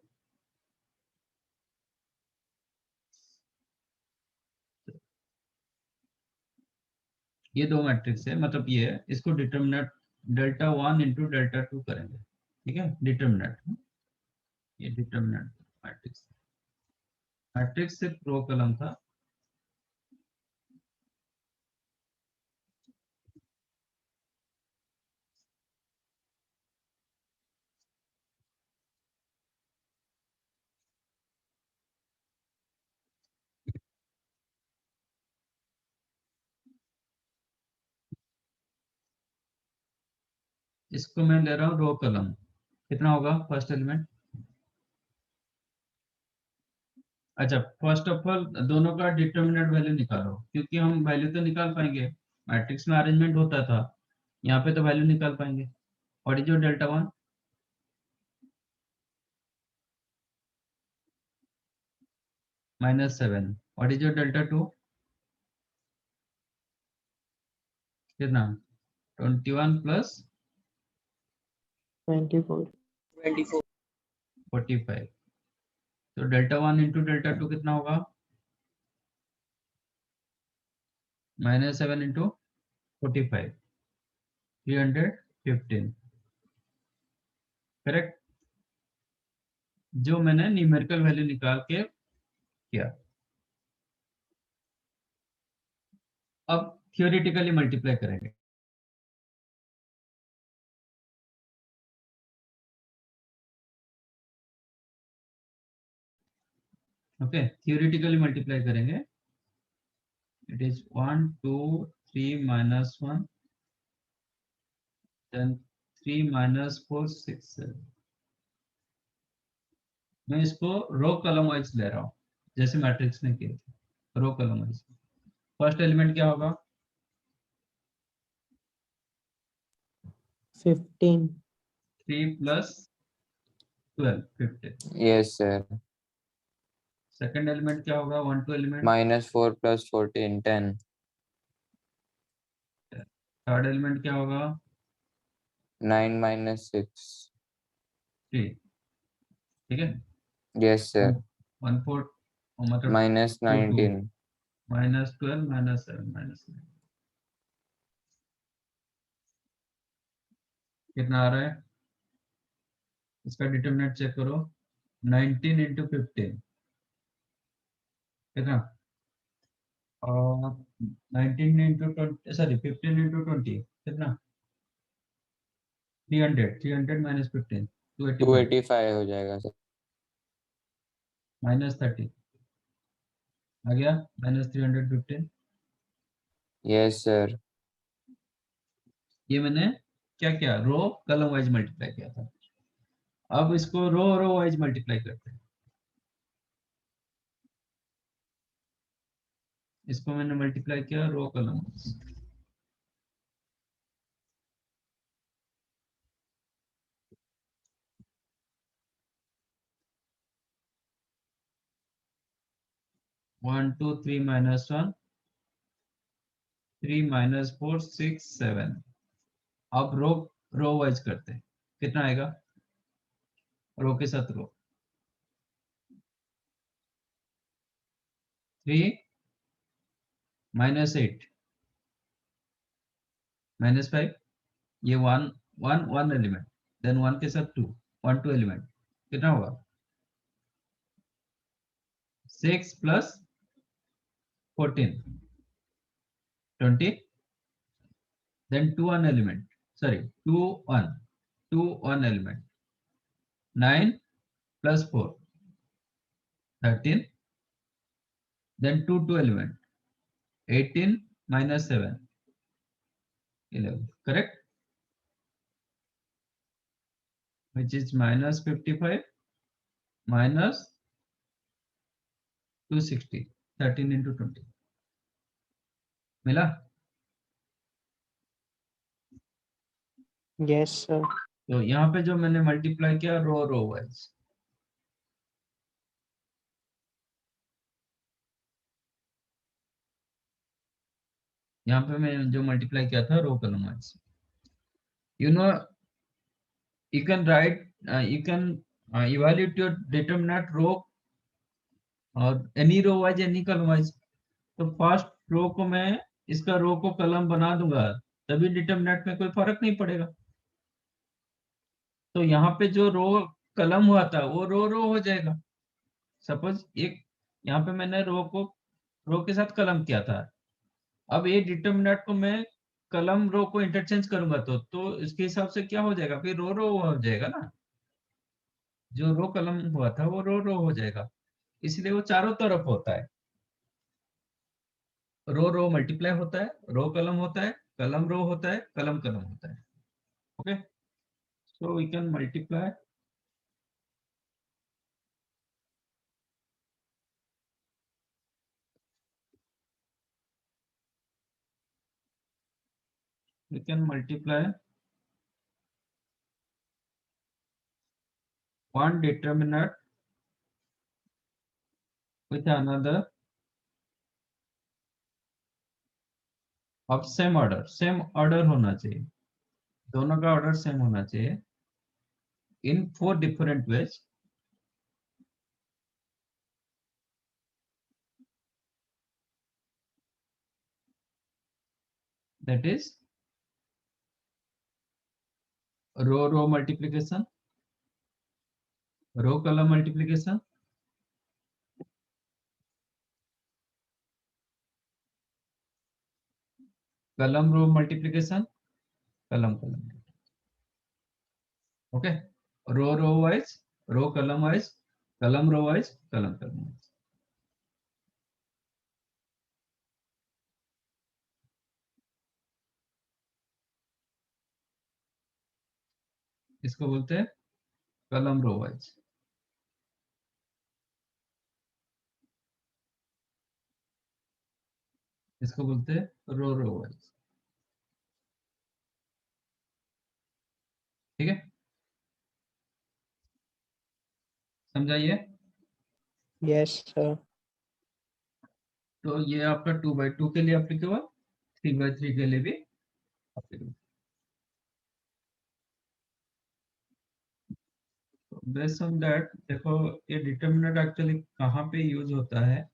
ये दो मैट्रिक्स है, मतलब ये है, इसको डिटरमिनेंट डेल्टा 1 इंटू डेल्टा 2 करेंगे। ठीक है, डिटरमिनेंट, ये डिटरमिनेंट मैट्रिक्स, मैट्रिक्स सिर्फ रो कॉलम था। इसको मैं ले रहा हूँ रो कॉलम, कितना होगा फर्स्ट एलिमेंट? अच्छा, फर्स्ट ऑफ ऑल दोनों का डिटरमिनेंट वैल्यू निकालो, क्योंकि हम वैल्यू तो निकाल पाएंगे, मैट्रिक्स में अरेंजमेंट होता था, यहाँ पे तो वैल्यू निकाल पाएंगे। What is your delta 1? -7। What is your delta 2? कितना? 21 प्लस 24। 24. 45। तो डेल्टा 1 इंटू डेल्टा 2 कितना होगा? -7 इंटू 45, 315। करेक्ट, जो मैंने न्यूमेरिकल वैल्यू निकाल के किया। अब थियोरेटिकली मल्टीप्लाई करेंगे। ओके, थियोरेटिकली मल्टीप्लाई करेंगे। It is 1 2 3 minus 1, then 3 minus 4 6 7. मैं इसको रो कॉलम वाइज ले रहा हूँ जैसे मैट्रिक्स में किया था, row column wise. First element क्या होगा? 15 3 plus 12 15। Yes, sir. Second element क्या होगा? 1 2 एलिमेंट। -4 + 14 10. थर्ड एलिमेंट क्या होगा? 9 - 6. 3। ठीक है। Yes, sir. 1 4 मतलब -19. -12 -7 -9 कितना आ रहा है? इसका डिटरमिनेंट चेक करो। 19 × 15 कितना? 19 × 20 सॉरी 15 × 20 कितना? 300 300 - 15 285 285 हो जाएगा सर। -30 आ गया -315। Yes, sir. ये मैंने क्या किया? रो कॉलम वाइज मल्टीप्लाई किया था। अब इसको रो वाइज मल्टीप्लाई करते हैं। इसको मैंने मल्टीप्लाई किया row column wise. One two 3 -1 3 -4 6 7। अब रो वाइज करते हैं। कितना आएगा? रो के साथ रो 3 -8 -5 ये 1 एलिमेंट, देन 1 के साथ 2 1 2 एलिमेंट कितना होगा? 6 + 14 20, then 2 1 element, sorry 2 1 element, 9 + 4 13, then 2 2 element, 18 - 7 11, correct, which is -55 -260 13 × 20 मिला? yes sir तो यहाँ पे जो मैंने मल्टीप्लाई किया रो वाइज, यहाँ पे मैं जो मल्टीप्लाई किया था row column wise. You know, you can write, you can evaluate your determinant row और any row wise any column wise। तो फर्स्ट रो को मैं इसका रो को कॉलम बना दूंगा तभी डिटरमिनेंट में कोई फर्क नहीं पड़ेगा। तो यहाँ पे जो रो कॉलम हुआ था वो रो हो जाएगा। सपोज एक यहाँ पे मैंने रो के साथ कॉलम किया था। अब ये डिटरमिनेंट को मैं कॉलम रो को इंटरचेंज करूंगा तो इसके हिसाब से क्या हो जाएगा? फिर रो हो जाएगा ना। जो रो कॉलम हुआ था वो रो हो जाएगा, इसलिए वो चारों तरफ होता है। रो मल्टीप्लाई होता है, रो कॉलम होता है, कॉलम रो होता है, कॉलम होता है। Okay, so we can multiply one determinant with another of same order होना चाहिए, दोनों का ऑर्डर सेम होना चाहिए in 4 different ways। That is row multiplication, row column multiplication, column row multiplication, column okay, row wise, row column wise, column row wise, column wise. इसको बोलते हैं column row wise. इसको बोलते हैं रो रो वाइज। ठीक है, समझाइए। Yes sir. तो ये आपका 2/2 के लिए एप्लीकेबल, 3/3 के लिए भी एप्लीकेबल। बेस्ड ऑन दैट देखो ये डिटरमिनेंट एक्चुअली कहाँ पे यूज होता है।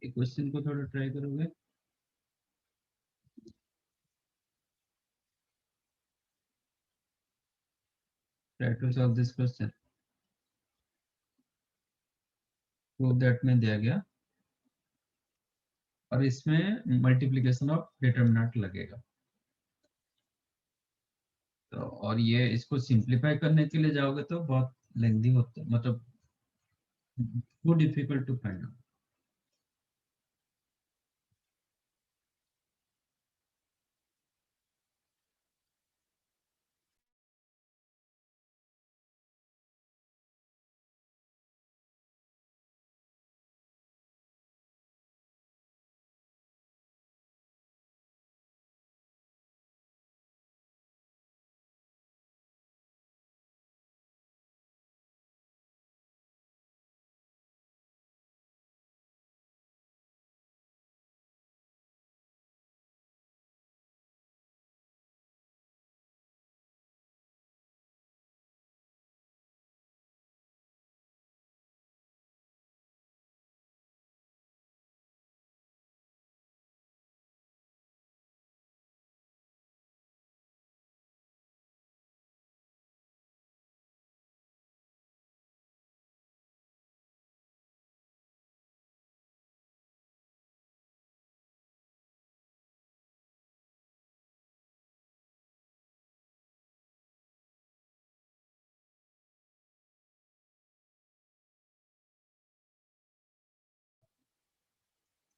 क्वेश्चन को थोड़ा ट्राई करोगे। Try to solve this question. Prove that में दिया गया और इसमें मल्टीप्लिकेशन ऑफ डिटरमिनेंट लगेगा। तो और ये इसको सिंप्लीफाई करने के लिए जाओगे तो बहुत लेंथी होता है, मतलब too difficult to find out.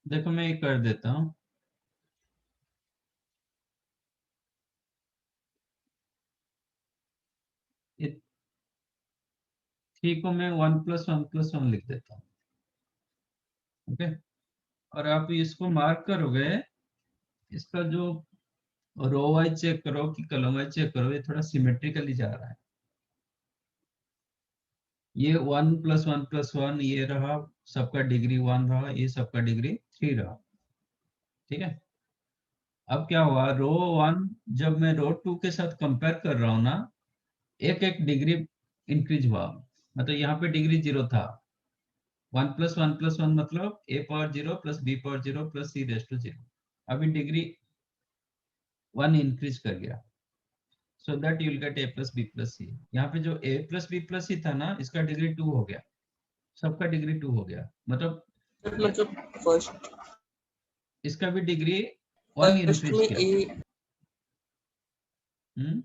देखो मैं ये कर देता हूँ। थ्री को मैं 1+1+1 लिख देता हूँ। ओके, और आप इसको मार्क करोगे, इसका जो रो वाइज चेक करो कि कॉलम वाइज चेक करो, ये थोड़ा सिमेट्रिकली जा रहा है। ये 1+1+1 ये रहा, सबका डिग्री 1 रहा, ये सबका डिग्री 3 रहा। ठीक है, अब क्या हुआ, रो 1 जब मैं रो 2 के साथ कंपेयर कर रहा हूँ ना, एक एक डिग्री इंक्रीज हुआ। मतलब यहाँ पे डिग्री 0 था। 1+1+1 मतलब a⁴0 + b⁴0 + c⁻0। अभी डिग्री 1 इंक्रीज कर गया, so that you will gate a + b + c। यहाँ पे जो a + b + c था ना, इसका डिग्री 2 हो गया, सबका डिग्री 2 हो गया। मतलब मतलब फर्स्ट इसका भी डिग्री 1 इंक्रीज में किया। ए हम्म,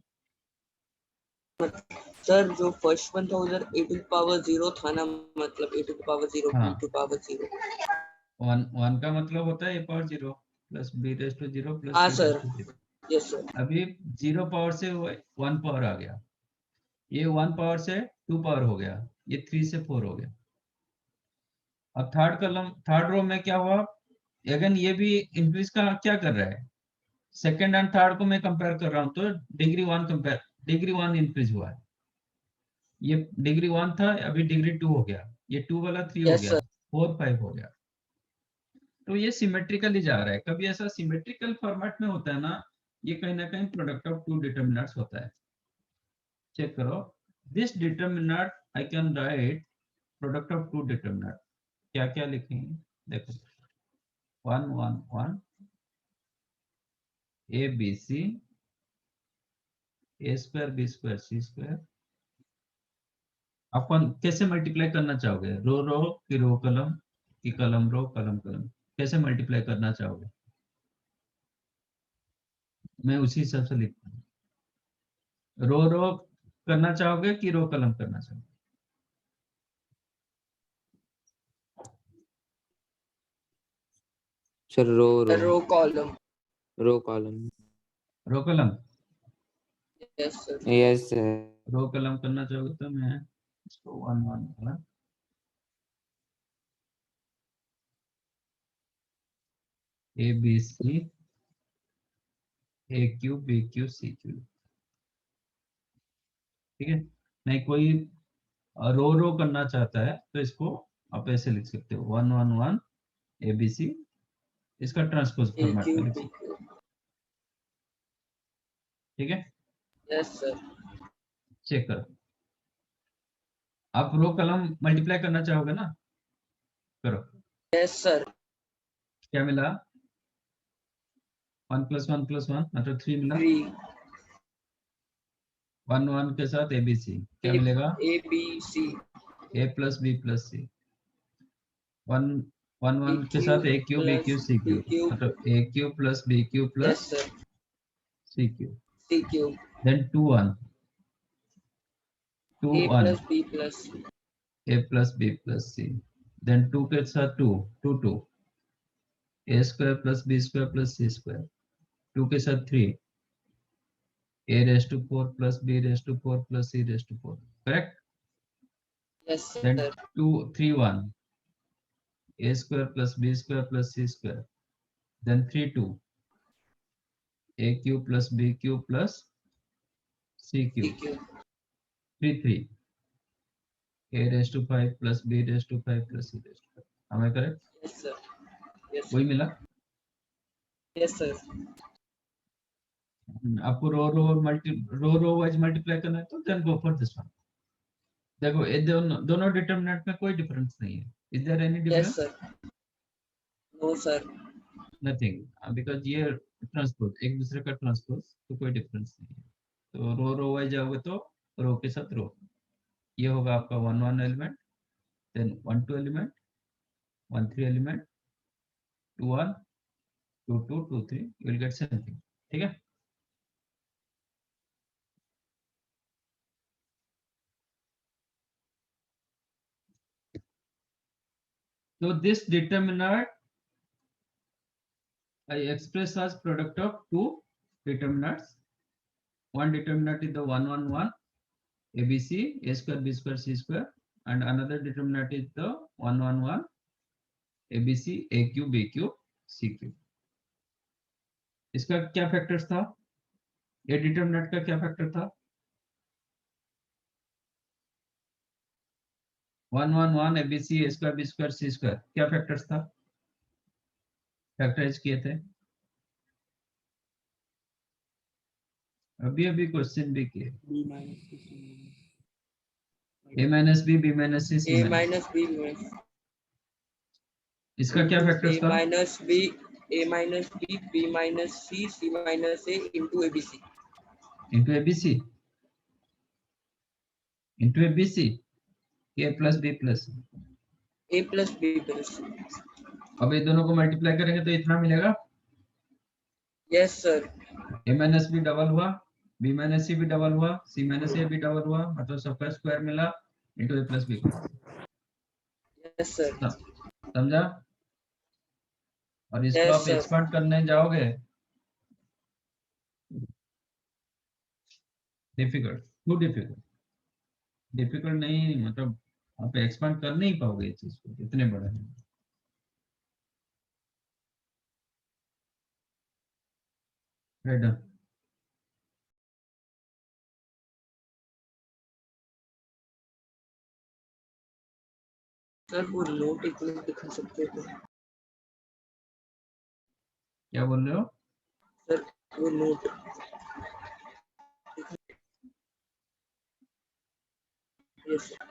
सर जो फर्स्ट वन था उधर a⁴0 था ना, मतलब a⁴0 हाँ, b⁴0। 1 का मतलब होता है a⁴0 + b⁻0 + हाँ सर, c⁻0। Yes sir. अभी 0 पावर से 1 पावर आ गया, ये 1 पावर से 2 पावर हो गया, ये 3 से 4 हो गया। अब थर्ड रो में क्या हुआ, अगेन ये भी इंक्रीज का क्या कर रहा है, सेकंड एंड थर्ड को मैं कंपेयर कर रहा हूं तो डिग्री 1 इंक्रीज हुआ है। ये डिग्री 1 था, अभी डिग्री 2 हो गया, ये 2 वाला 3 हो यस गया, सर। 4 5 हो गया। तो ये सिमेट्रिकली जा रहा है। कभी ऐसा सिमेट्रिकल फॉर्मेट में होता है ना, ये कहीं ना कहीं प्रोडक्ट ऑफ टू डिटरमिनेंट्स होता है। चेक करो, this determinant I can write product of two determinant. क्या क्या लिखेंगे, देखो 1 1 1 a b c a² b² c² आप कैसे मल्टीप्लाई करना चाहोगे? रो रो कि रो कलम कि कलम रो कलम कलम, कैसे मल्टीप्लाई करना चाहोगे? मैं उसी हिसाब से लिखता हूँ। रो रो करना चाहोगे कि रो कलम करना चाहोगे? Sir row column. Row column. Row column. Yes sir. Yes sir. Row column करना चाहोगे तो मैं इसको 1 1 column A B C A cube B cube C cube, ठीक है। नहीं कोई रो रो करना चाहता है तो इसको आप ऐसे लिख सकते हो 1 1 1 ए बी सी, इसका ट्रांसपोज ए फॉर्मेट क्यू में लिख बी सकते क्यू। हो, ठीक है। Yes sir. चेक करो, आप रो कलम मल्टीप्लाई करना चाहोगे ना? करो, यस सर। क्या मिला? 1 + 1 + 1 मतलब 3 मिला। 3 1 1 के साथ ए बी सी क्या मिलेगा? A B C A plus B plus C. 1 1 A 1 के क्यू साथ A cube B cube plus C B cube cube. मतलब A cube plus B cube yes plus sir. C cube. C cube. Then 2 1 2 A 1 plus B plus A plus B plus C. Then 2 के साथ 2 2 2 A square plus B square plus C square. 2 के साथ 3 a raised to 4 plus b raised to 4 plus c raised to 4, correct? Yes Then sir. 2 3 1 a square plus b square plus c square. Then 3 2 a cube plus b cube plus c c cube. क्यू। 3 3 a raised to 5 plus b raised to 5 plus c raised to 5. Am I correct? Yes sir. Yes कोई मिला? Yes sir. आपको row row wise multiply करना है तो then go for this one. देखो ये दोनों डिटरमिनेंट में कोई डिफरेंस नहीं है। Is there any yes difference? Sir. No sir. Nothing, because ये ट्रांसपोज एक दूसरे का ट्रांसपोज, तो कोई डिफरेंस नहीं है। तो रो वाइज जाओगे तो रो के साथ रो, ये होगा आपका 1 1 element, then 1 2 element, 1 3 element, 2 1 2 2 2 3, you will get same thing, ठीक है। So this determinant I express as product of two determinants. One determinant is the 1 1 1 ABC a square b square c square, and another determinant is the 1 1 1 ABC a cube b cube c cube. इसका क्या factors था? ये determinant का क्या factor था? 1 1 1 ABC a square b square c square, क्या factors था? Factorise किए थे अभी क्वेश्चन भी किए। a minus b b minus c c ए minus, माइनस बी इसका क्या फैक्टर्स ए था? Minus b a minus B B minus C minus A into a B c. into abc into abc a plus b plus c। A plus B plus. अब ये दोनों को multiply करेंगे तो इतना मिलेगा। Yes sir. a minus b double हुआ, b minus c भी डबल हुआ, c माइनस ए भी डबल हुआ, मतलब सबका स्क्वायर मिला into a plus b plus c। Yes sir. समझा? और इसको यस आप सर। एक्सपांड करने जाओगे डिफिकल्ट, टू डिफिकल्ट, डिफिकल्ट नहीं, मतलब आप एक्सपांड कर नहीं पाओगे इस चीज को, इतने बड़े हैं। Right done. सर वो नोट एक मिनट दिखा सकते हो? क्या बोल रहे हो? सर वो note. Yes sir.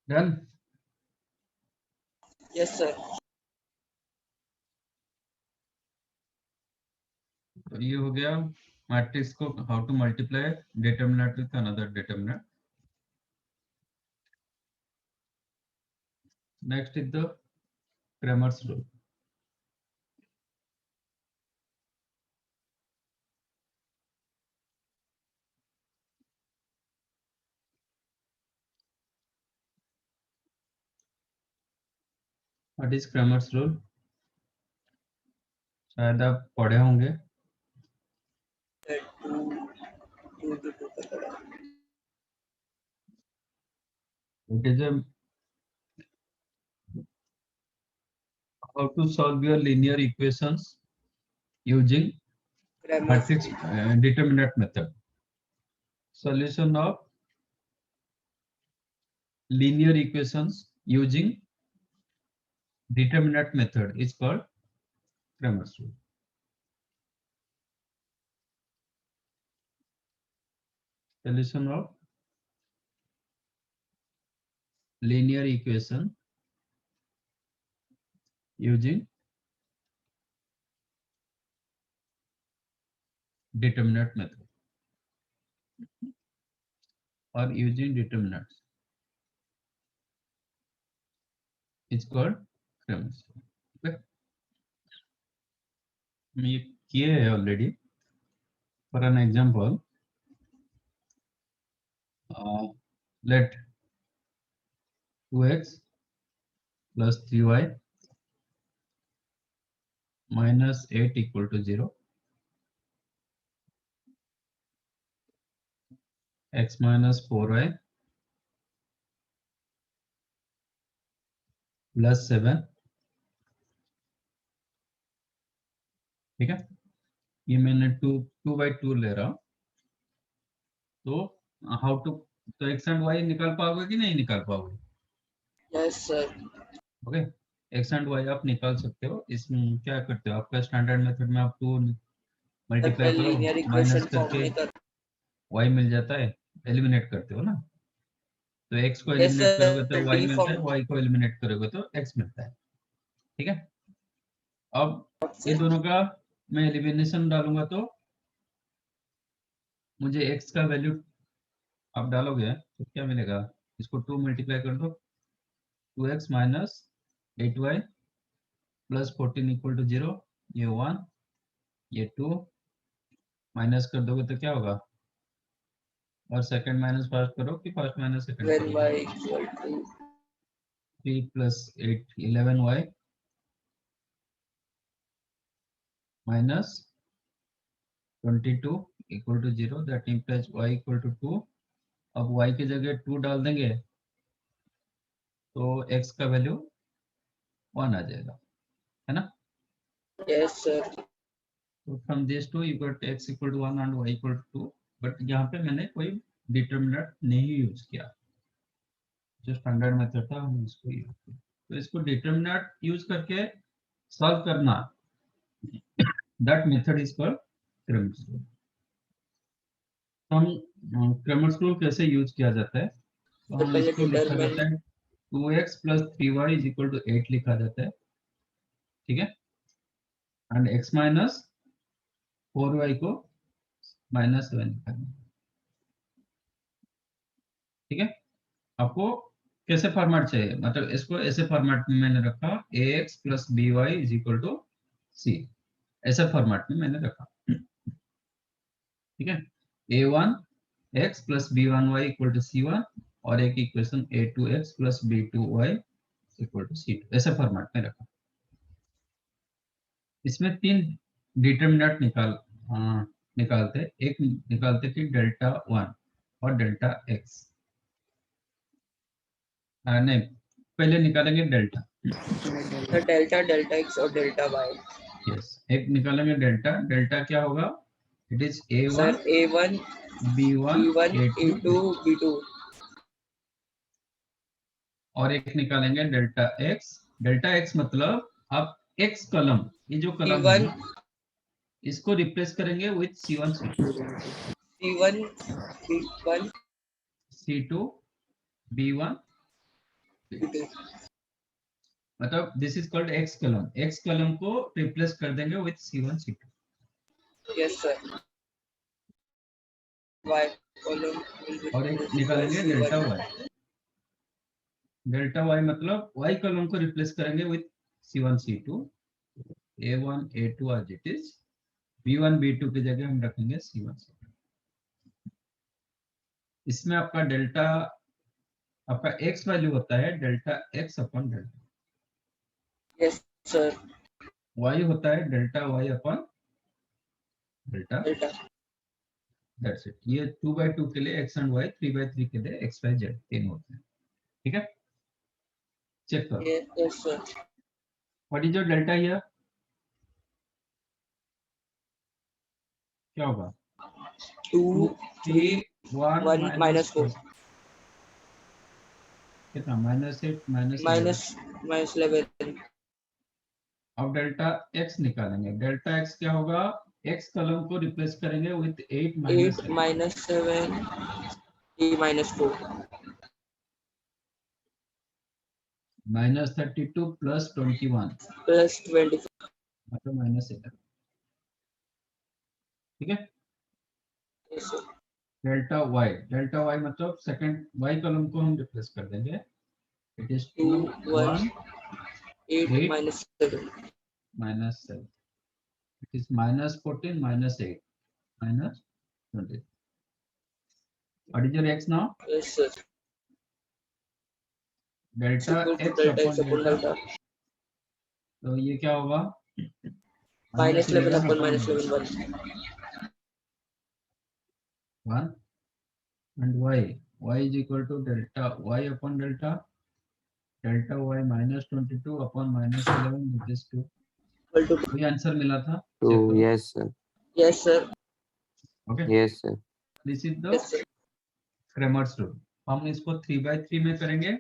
Done. Yes sir. तो ये हो गया मैट्रिक्स को how to multiply determinant with another determinant. Next is the Cramer's rule. What is Cramer's rule? शायद आप पढ़े होंगे। It is a how to solve your linear equations using matrix determinant method. Solution of linear equations using determinant method is called Cramer's rule. Solution of linear equation using determinant method or using determinants is called Cramer's rule. Okay. ये किए है already. For an example, let 2x plus 3y minus 8 equal to 0. X minus 4y plus 7. ठीक है, ये मैंने 2/2 ले रहा हूं। तो हाउ टू, तो एक्स एंड वाई निकाल पाओगे कि नहीं निकाल पाओगे? Yes sir. Okay, x and y आप निकाल सकते हो। इसमें क्या करते हो, आपका स्टैंडर्ड मेथड में आप 2 मल्टीप्लाई करो, लीनियर माइनस इक्वेशन फॉर्म करके में कर। वाई मिल जाता है, एलिमिनेट करते हो ना। तो एक्स को Yes, एलिमिनेट sir. करोगे तो वाई D मिलता है, form. वाई को एलिमिनेट करोगे तो एक्स मिलता है। ठीक है, अब ये दोनों का मैं एलिमिनेशन डालूंगा तो मुझे एक्स का वैल्यू आप डालोगे तो क्या मिलेगा, इसको 2 मल्टीप्लाई कर दो, 2x minus 8y plus 14 equal to 0, ये 1 ये 2 माइनस कर दोगे तो क्या होगा, और सेकंड माइनस फर्स्ट करो कि फर्स्ट माइनस सेकंड When करो। y equal to 3 plus 8 11y minus 22 equal to 0, that implies y equal to 2। अब y की जगह 2 डाल देंगे तो x का वैल्यू 1 आ जाएगा, है ना। yes sir. So from these two you got x equal to 1 and y equal to 2, but यहाँ पे मैंने कोई डिटरमिनेंट नहीं यूज किया, जो स्टैंडर्ड मेथड था हमने इसको यूज किया। तो इसको डिटरमिनेंट यूज करके सॉल्व करना, that method is called Cramer's rule। हम Cramer's rule कैसे यूज किया जाता है, तो हम पहले इसको लिखा determine- जाता है 2x plus 3y is equal to 8 लिखा जाता है, ठीक है, एंड x माइनस 4y को माइनस 7 लिखा जाता है। ठीक है, आपको कैसे फॉर्मेट चाहिए, मतलब इसको ऐसे फॉर्मेट में मैंने रखा ax plus by is equal to c, ऐसे फॉर्मेट में मैंने रखा। ठीक है, a1 x plus b1y equal to c1 और एक equation a2x plus b2y equal to c2, ऐसे फॉर्मेट में रखा। इसमें 3 डिटरमिनेंट निकालते, एक निकालते कि डेल्टा 1 और डेल्टा x, नहीं पहले निकालेंगे delta, The delta, delta x और delta y. यस, एक निकालेंगे डेल्टा, डेल्टा क्या होगा, it is Sir, a1 a1, b1 b1, a2 a2, b2. और एक निकालेंगे डेल्टा x मतलब आप x कॉलम, ये जो कॉलम है c1, इसको रिप्लेस करेंगे with c1 c1, b1, c2 b1 मतलब this is called x column, x column को रिप्लेस कर देंगे with C1 C2. Yes, sir. Y column will be और एक replaced by निकालेंगे C1. Delta y. Delta y मतलब y column को replace करेंगे with C1 C2, A1 A2 as it is, B1 B2 की जगह हम रखेंगे C1 C2. इसमें आपका डेल्टा, आपका x वैल्यू होता है delta x upon delta, Yes, sir. y होता है delta y upon delta. Delta. That's it. ये 2/2 के लिए x एंड y, 3/3 के लिए x y z तीन होते हैं. ठीक है, चेक करो. Yes, sir. What is your delta here? क्या होगा? 2, 2 3, 3 1 1, minus 4. कितना? -8 -11. minus 11. अब डेल्टा x निकालेंगे. डेल्टा x क्या होगा? x कॉलम को रिप्लेस करेंगे with 8 8 -7. minus 7. 3 minus 4. -32 plus 21 Plus 24. मतलब -11. ठीक है. Yes, sir. डेल्टा y मतलब सेकंड y कॉलम को हम रिप्लेस कर देंगे. It is 2 2, 1, 1 8 8 minus 7. -7. It is -14 -8 -20. What is your x now? Yes, sir. It's delta equal to x delta upon x upon delta. delta. तो ये क्या होगा? Minus 11 upon -11 minus 11, 1. 1 and y is equal to delta y upon delta y -22 upon -11 which is 2. Equal to. ये answer मिला था. 2. Check करो. Yes, sir. Yes, sir. Okay, Yes, sir. This is the Yes, sir. Cramer's rule. हम इसको 3/3 में करेंगे.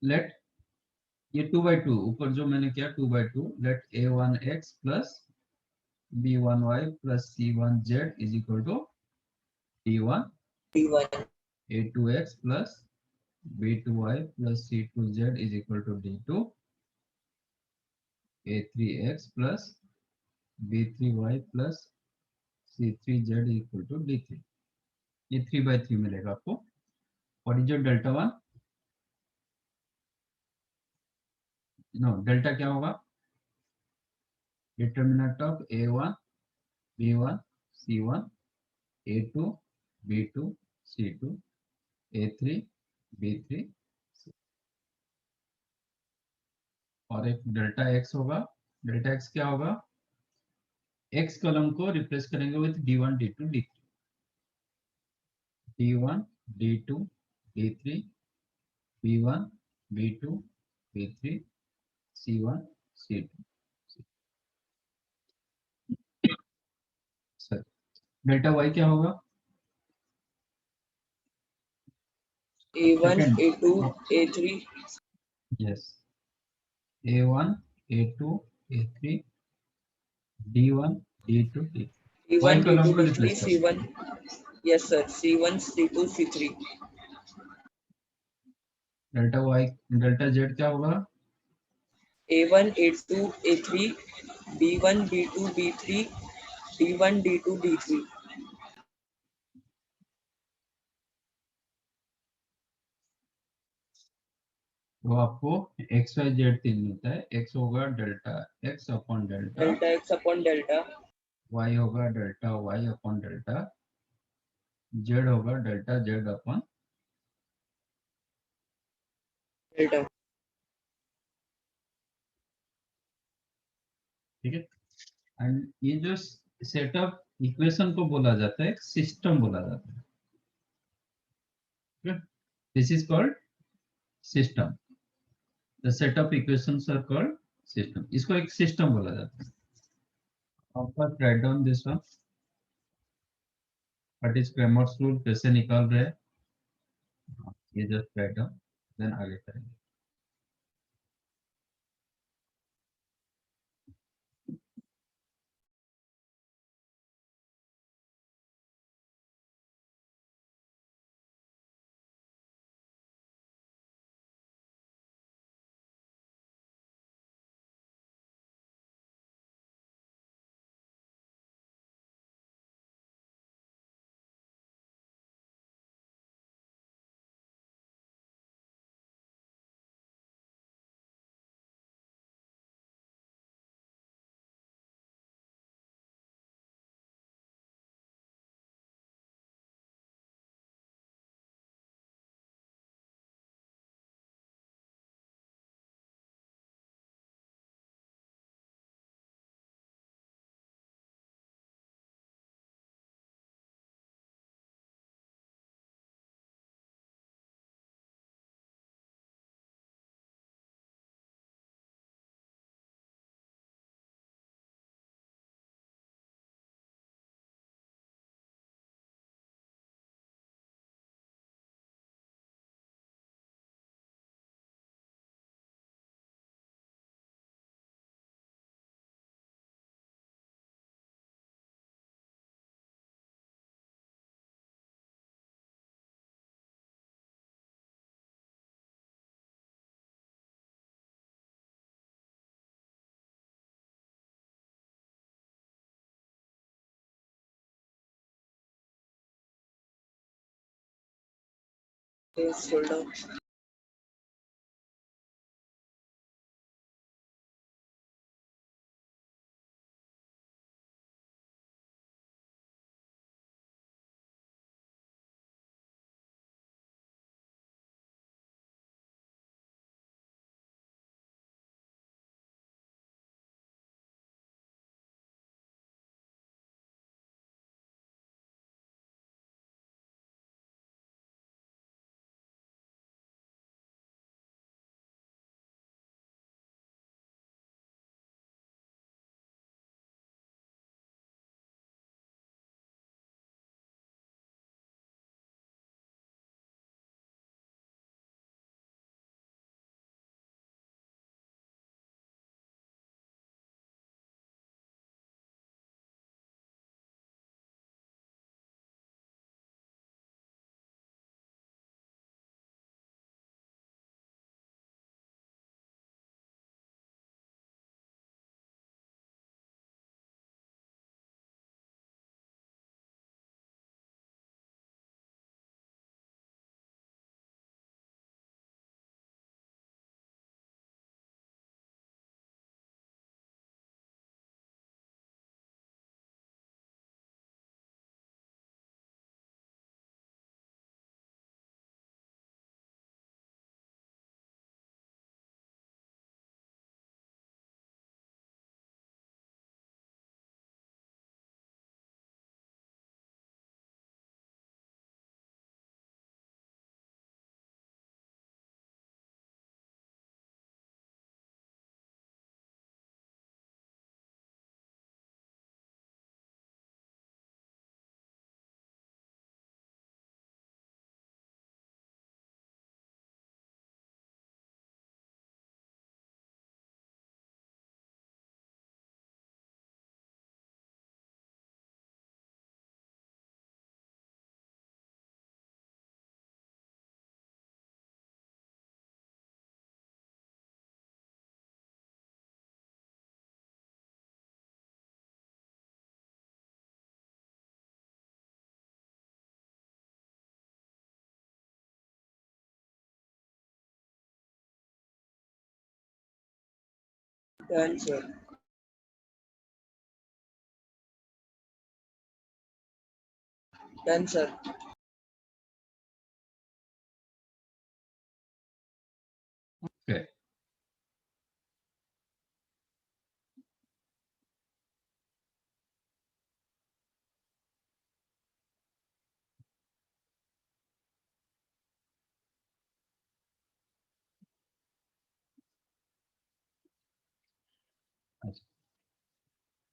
Late ये 2/2 ऊपर जो मैंने किया 2/2, let a1x plus b1y plus c1z is equal to d1 D1. a2x plus b2y plus c2z is equal to d2 a3x plus b3y plus c3z equal to d3. ये 3/3 मिलेगा आपको. What is your delta 1? No, delta क्या होगा? Determinant of a1 b1 c1 a2 b2 c2 a3 b3 और एक delta x होगा. Delta x क्या होगा? x कॉलम को रिप्लेस करेंगे with d1 d2 d3. d1 d2 d3 b1 b2 b3 c1 c2. Sir delta y क्या होगा? A1, Second. A2, A3. Yes, a1 a2 a3 d1 d2 d3. y D1, column D2, को D3, replace करेंगे. C1. Yes, sir. C1, C2, C3. Delta y delta z क्या होगा? A1, A2, A3. B1, B2, B3. D1, D2, D3. तो आपको x y Z तीन मिलता है. x होगा delta x upon delta, Delta x upon delta. y होगा delta y upon delta, z होगा डेल्टा z अपॉन. Delta. ठीक है. एंड ये जो सेटअप इक्वेशन को बोला जाता है, एक सिस्टम बोला जाता है. This is called system. The setup equations are called system. इसको एक सिस्टम बोला जाता है. आपका write down this one. What is Cramer's rule, कैसे निकाल रहे हैं ये जस्ट राइट डाउन, देन आगे करेंगे. Yes, hold on. Done, sir. Done, sir. Okay.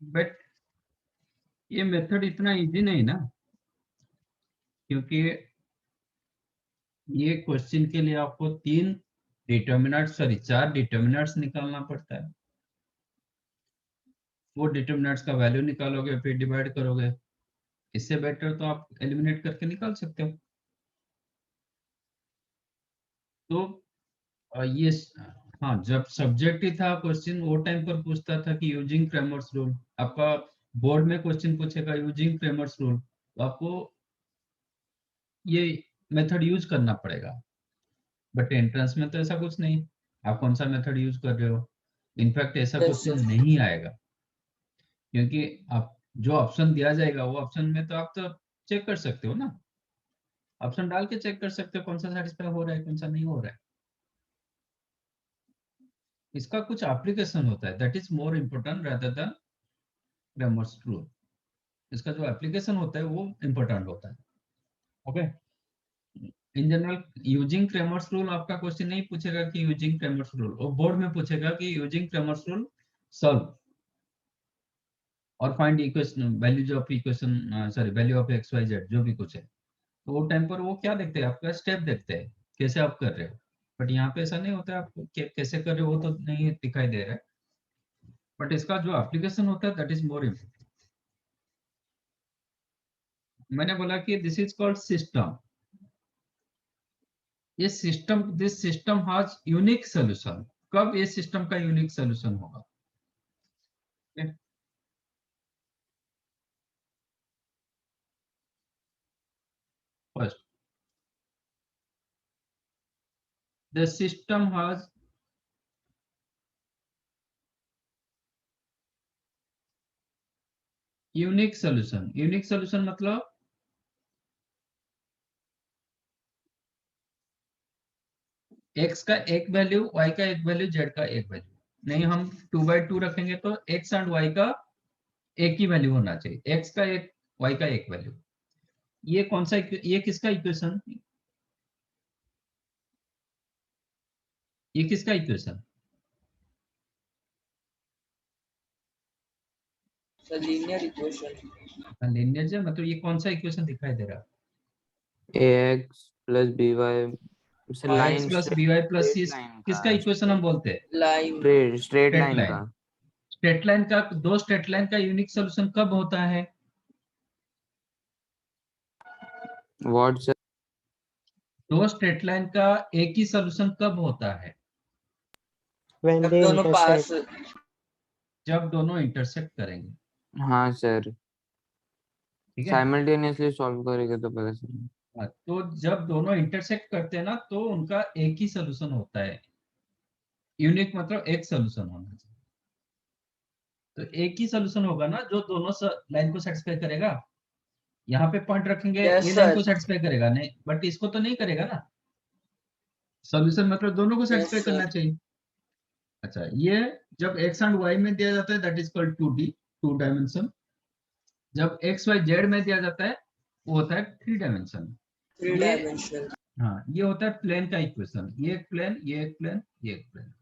But ये मेथड इतना इजी नहीं ना, क्योंकि ये क्वेश्चन के लिए आपको चार डिटर्मिनेंट्स निकालना पड़ता है। वो डिटर्मिनेंट्स का वैल्यू निकालोगे फिर डिवाइड करोगे। इससे बेटर तो आप एलिमिनेट करके निकाल सकते हो। तो ये हाँ, जब सब्जेक्ट ही था क्वेश्चन, वो टाइम पर पूछता था कि यूजिंग क्रेमर्स रूल, आपका बोर्ड में क्वेश्चन पूछेगा यूजिंग क्रेमर्स रूल, तो आपको ये मेथड यूज करना पड़ेगा। बट एंट्रेंस में तो ऐसा कुछ नहीं, आप कौन सा मेथड यूज कर रहे हो। इनफैक्ट ऐसा Yes, क्वेश्चन sir. नहीं आएगा, क्योंकि आप जो ऑप्शन दिया जाएगा वो ऑप्शन में तो आप तो चेक कर सकते हो ना, ऑप्शन डाल के चेक कर सकते हो कौन सा सेटिस्फाई हो रहा है कौन सा नहीं हो रहा है। इसका कुछ एप्लीकेशन होता है, that is more important rather than Cramer's rule. इसका जो एप्लीकेशन होता है वो इम्पोर्टेंट होता है। Okay, in general using Cramer's rule आपका क्वेश्चन नहीं पूछेगा कि यूजिंग क्रेमर्स रूल, वो बोर्ड में पूछेगा कि यूजिंग क्रेमर्स रूल सॉल्व और find equation values of equation, sorry value of x y z, जो भी कुछ है। तो वो टाइम पर वो क्या देखते हैं, आपका स्टेप देखते हैं कैसे आप कर रहे हो। बट यहाँ पे ऐसा नहीं होता है, आप कैसे कर रहे हो वो तो नहीं दिखाई दे रहा है, बट इसका जो एप्लीकेशन होता है दैट इज मोर इम्पोर्टेंट। मैंने बोला कि दिस इज कॉल्ड सिस्टम। ये system, this system has unique solution. कब ये सिस्टम का यूनिक सॉल्यूशन होगा? First, the system has unique solution. Unique solution मतलब x का एक वैल्यू, y का एक वैल्यू, z का एक वैल्यू। नहीं, हम 2/2 रखेंगे तो x एंड y का एक ही वैल्यू होना चाहिए, x का एक, y का एक वैल्यू। ये कौन सा, ये किसका इक्वेशन, ये किसका equation? Sir linear equation. Linear जो मतलब ये कौन सा इक्वेशन दिखाई दे रहा है? ax plus by से हाँ, line x plus by plus c line किसका का इक्वेशन हम बोलते हैं? Line. Straight straight line line. का। स्ट्रेट लाइन का, दो स्ट्रेट लाइन का यूनिक सॉल्यूशन कब होता है? What sir? दो स्ट्रेट लाइन का एक ही सॉल्यूशन कब होता है? when जब they दोनों पास intersect. जब दोनों इंटरसेक्ट करेंगे। हाँ सर, ठीक है। साइमल्टेनियसली सॉल्व करेंगे तो पता चलेगा। हाँ, तो जब दोनों इंटरसेक्ट करते हैं ना तो उनका एक ही सॉल्यूशन होता है। यूनिक मतलब एक सॉल्यूशन होना चाहिए। तो एक ही सॉल्यूशन होगा ना जो दोनों लाइन को सेटिस्फाई करेगा। यहाँ पे पॉइंट रखेंगे, Yes, ये लाइन sir. को सेटिस्फाई करेगा नहीं, बट इसको तो नहीं करेगा ना। सॉल्यूशन मतलब दोनों को Yes, सेटिस्फाई करना sir. चाहिए। अच्छा, ये जब x एंड y में दिया जाता है that is called 2D, 2 dimension. जब x y z में दिया जाता है वो होता है 3 डायमेंशन। 3 ये dimensional. हाँ, ये होता है प्लेन का इक्वेशन। ये एक प्लेन, ये एक प्लेन, ये एक प्लेन।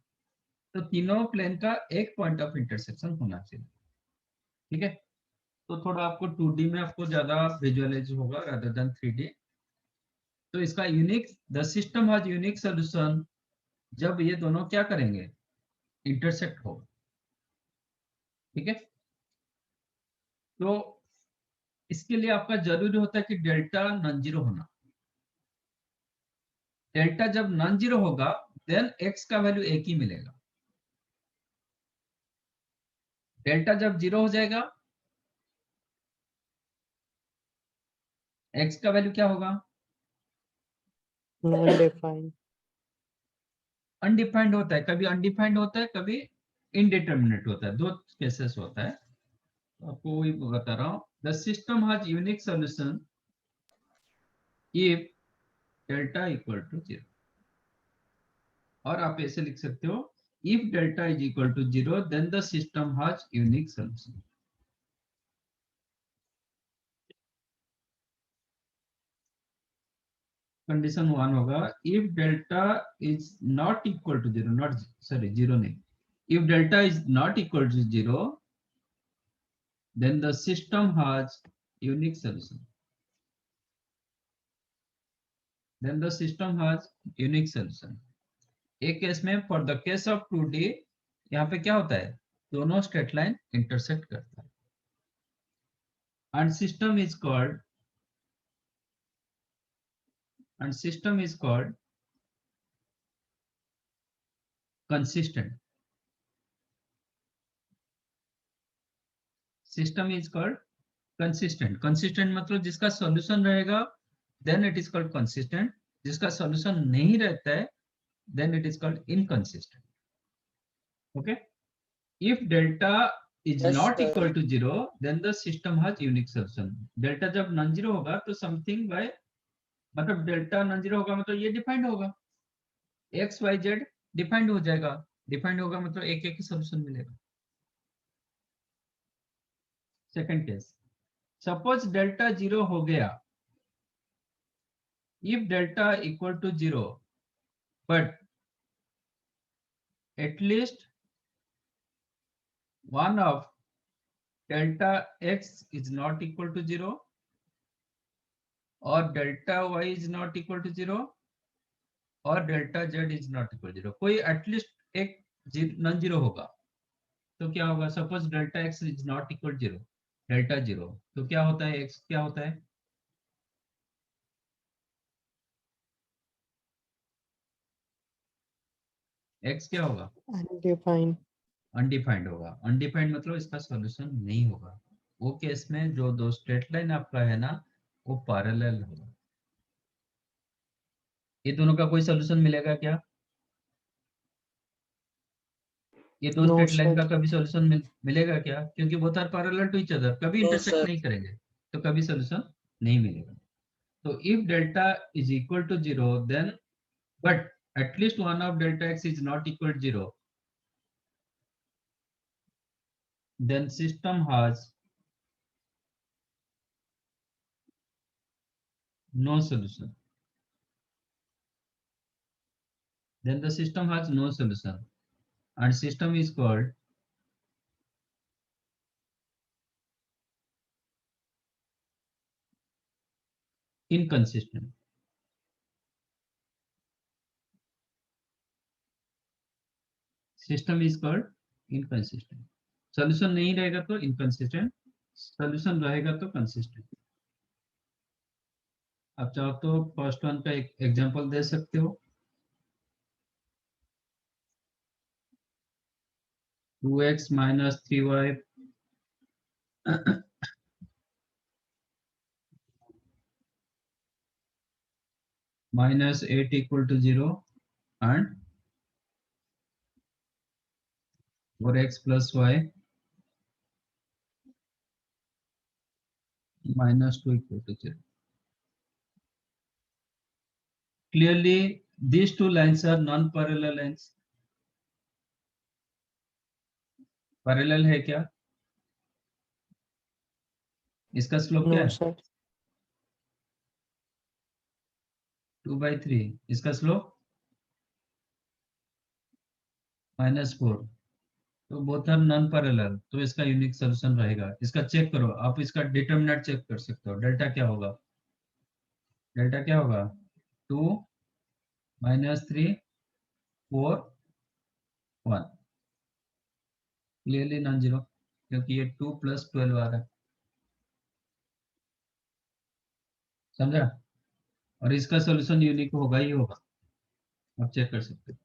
तो तीनों प्लेन का एक पॉइंट ऑफ इंटरसेक्शन होना चाहिए। ठीक है। तो थोड़ा आपको 2D में आपको ज्यादा विजुअलाइज होगा रादर देन 3D। तो इसका unique, the system has unique solution जब ये दोनों क्या करेंगे, इंटरसेक्ट हो। ठीक है। तो इसके लिए आपका जरूरी होता है कि डेल्टा नॉन जीरो होना। डेल्टा जब नॉन जीरो होगा देन x का वैल्यू एक ही मिलेगा। डेल्टा जब जीरो हो जाएगा x का वैल्यू क्या होगा? Non-defined. अनडिफाइंड होता है, कभी अनडिफाइंड होता है, कभी इनडिटर्मिनेट होता है, दो केसेस होता है। तो आपको वही बता रहा हूं, the system has unique solution if delta equal to zero. और आप ऐसे लिख सकते हो, if delta is equal to zero then the system has unique solution. Condition 1 होगा, if delta is not equal to zero, not sorry zero नहीं, if delta is not equal to zero then the system has unique solution. Then the system has unique solution. एक case में for the case of 2D यहाँ पे क्या होता है, दोनों straight line intersect करता है and system is called consistent. System is called consistent. Consistent मतलब जिसका सॉल्यूशन रहेगा then it is called consistent. जिसका सॉल्यूशन नहीं रहता है then it is called inconsistent. Okay. If delta is Yes, not sir. equal to zero then the system has unique solution. Delta जब non zero होगा तो something by, मतलब delta non zero होगा मतलब ये डिफाइंड होगा, एक्स वाई जेड डिफाइंड हो जाएगा। डिफाइंड होगा मतलब एक एक ही सॉल्यूशन मिलेगा। Second case, suppose delta zero हो गया, if delta equal to zero but at least one of delta x is not equal to zero or delta y is not equal to zero और delta Z is not equal zero, कोई at least एक non zero होगा तो क्या होगा, suppose delta x is not equal zero, delta zero, तो क्या होता है, एक्स क्या होता है, एक्स क्या होगा, Undefined. अनडिफाइंड होगा। अनडिफाइंड मतलब इसका सॉल्यूशन नहीं होगा। वो केस में जो दो स्ट्रेट लाइन आपका है ना वो पैरेलल होगा। ये दोनों का कोई सॉल्यूशन मिलेगा क्या? ये दो No, स्ट्रेट लाइन का sir. कभी सॉल्यूशन मिलेगा क्या? क्योंकि both are parallel to each other, कभी No, इंटरसेक्ट sir. नहीं करेंगे तो कभी सॉल्यूशन नहीं मिलेगा. तो if delta is equal to 0 then but at least one of delta x is not equal to 0, then system has no solution. Then the system has no solution, and system is called inconsistent. System is called inconsistent. Solution नहीं रहेगा तो inconsistent, solution रहेगा तो consistent. आप चाहो तो first one का एक एग्जांपल दे सकते हो. 2x minus 3y minus 8 equal to 0 and 4x plus y minus 2 equal to 0. Clearly, these two lines are non-parallel lines. Parallel है क्या? इसका स्लोप क्या No, है? sir. 2/3. इसका स्लोप -4. तो बोथ आर नॉन पैरेलल, तो इसका यूनिक सॉल्यूशन रहेगा. इसका चेक करो, आप इसका डिटरमिनेंट चेक कर सकते हो. डेल्टा क्या होगा? डेल्टा क्या होगा? 2 -3 4 1. क्लियरली नॉन जीरो, क्योंकि ये 2 + 12 आ रहा है. समझा? और इसका सॉल्यूशन यूनिक होगा ही होगा, आप चेक कर सकते हो.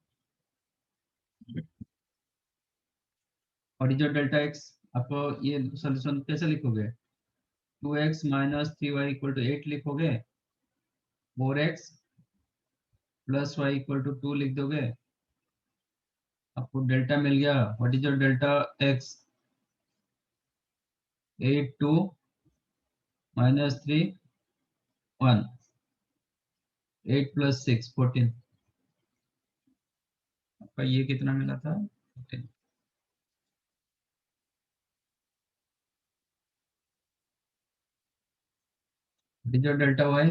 और ये जो डेल्टा x, आप ये सॉल्यूशन कैसे लिखोगे? 2x minus 3y equal to 8 लिखोगे, 4x plus y equal to 2 लिख दोगे, आपको डेल्टा मिल गया. What is your delta x? 8 2 minus 3 1. 8 plus 6 14. आपका ये कितना मिला था? 14. What is your delta y?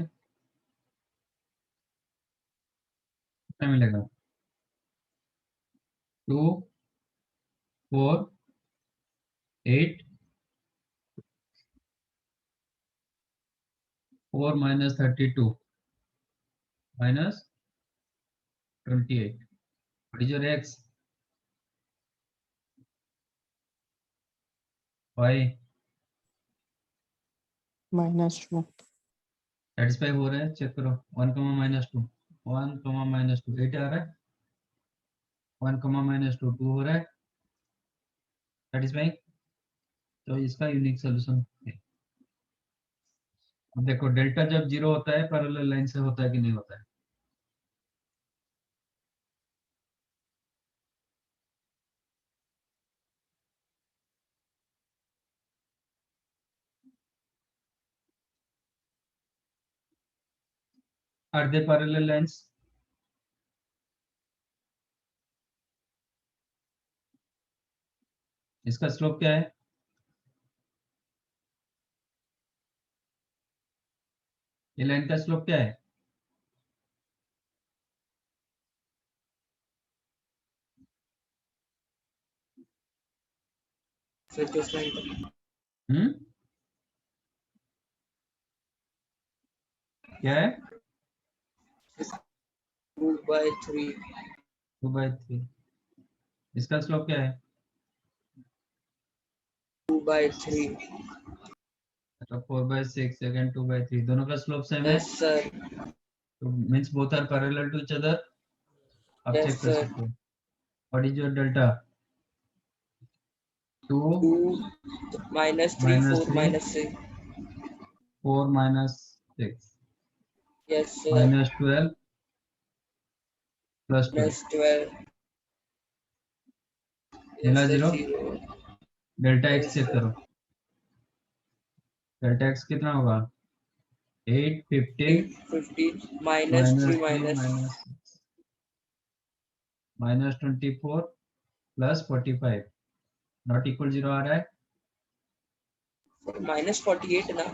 कितना मिलेगा? 2 4 8 4 minus 32 minus 28. What is your x? y -2. Satisfy हो रहा है? चेक करो. 1 -2 1 -2 8 आ रहा है. 1 -2 2 हो रहा है. सेटिस्फाई. तो इसका यूनिक सॉल्यूशन है. अब देखो डेल्टा जब 0 होता है पैरेलल लाइन से होता है कि नहीं होता है? Are they parallel lines? इसका स्लोप क्या है? ये लाइन का स्लोप क्या है? फिर किस लाइन का? क्या है? 2/3. 2/3. इसका स्लोप क्या है? 2/3. अच्छा 4/6 अगेन 2/3. दोनों का स्लोप सेम है, Yes, sir. तो means both are parallel to each other. आप Yes, चेक कर sir. सकते हो. What is your delta? 2 2 minus 3 minus 4 3 minus 6. 4 minus 6 Yes, sir. minus 12 plus 12. Plus 12 मिला sir 0, 0 delta Yes, X check sir. करो, delta X कितना होगा 8 15 850 minus 3 minus minus 24 plus 45 not equal 0 आ रहा है, minus 48 ना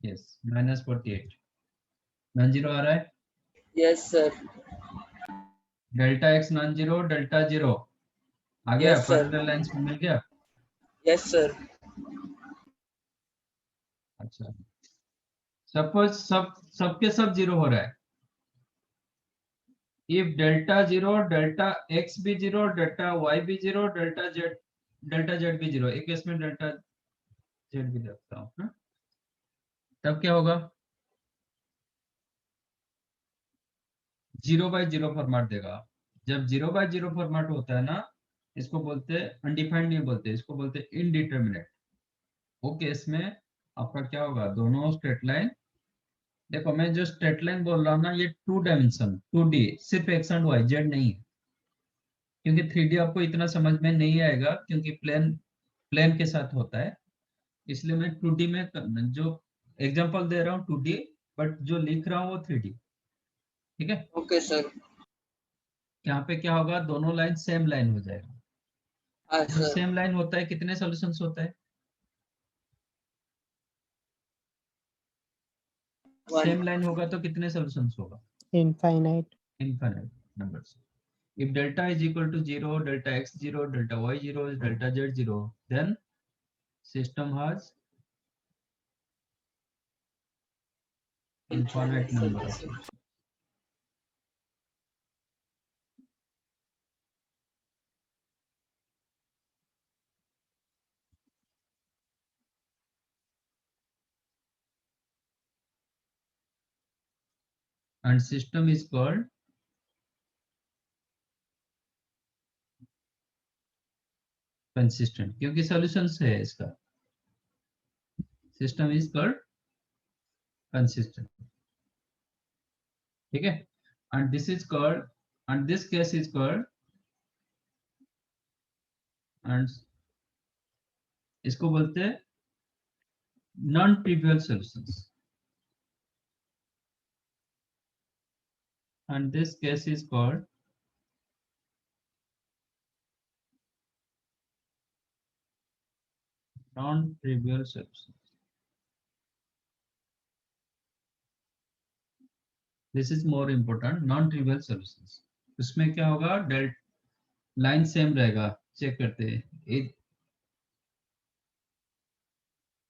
यस माइनस 48 नॉन जीरो आ रहा है, yes sir delta X non zero, delta zero आ गया, yes sir पैरेलल लाइंस में मिल गया। yes sir अच्छा सपोज सबके सब जीरो हो रहा है, if delta zero, delta x भी जीरो, डेल्टा वाई भी जीरो, डेल्टा जेड भी जीरो, एक केस में डेल्टा जेड भी रखता हूँ हाँ? तब क्या होगा 0/0 फॉर्मेट देगा। जब 0/0 फॉर्मेट होता है ना, इसको बोलते हैं अनडिफाइंड, नहीं बोलते, इसको बोलते हैं इनडिटर्मिनेट। वो केस में आपका क्या होगा, दोनों स्ट्रेट लाइन, देखो मैं जो स्ट्रेट लाइन बोल रहा हूँ ना, ये 2 डायमेंशन 2D, सिर्फ एक्स एंड वाई, जेड नहीं है, क्योंकि 3D आपको इतना समझ में नहीं आएगा, क्योंकि प्लेन के साथ होता है, इसलिए मैं 2D में जो एग्जांपल दे रहा हूँ 2D, बट जो लिख रहा हूँ वो 3D। ठीक है, okay sir यहाँ पे क्या होगा, दोनों लाइन सेम लाइन हो जाएगा। जब sir सेम लाइन होता है कितने सॉल्यूशंस होता है, one सेम लाइन होगा तो कितने सॉल्यूशंस होगा, Infinite. Infinite numbers. If delta is equal to 0, delta x 0, delta y 0, delta z 0, then system has infinite number of solutions. And system is called consistent, क्योंकि solutions है इसका, system is called consistent। ठीक है, and this is called, and this case is called, and इसको बोलते हैं non trivial solutions, and this case is called non-trivial solutions। This is more important, non-trivial solutions। उसमें क्या होगा, डेल्टा लाइन सेम रहेगा, check करते हैं,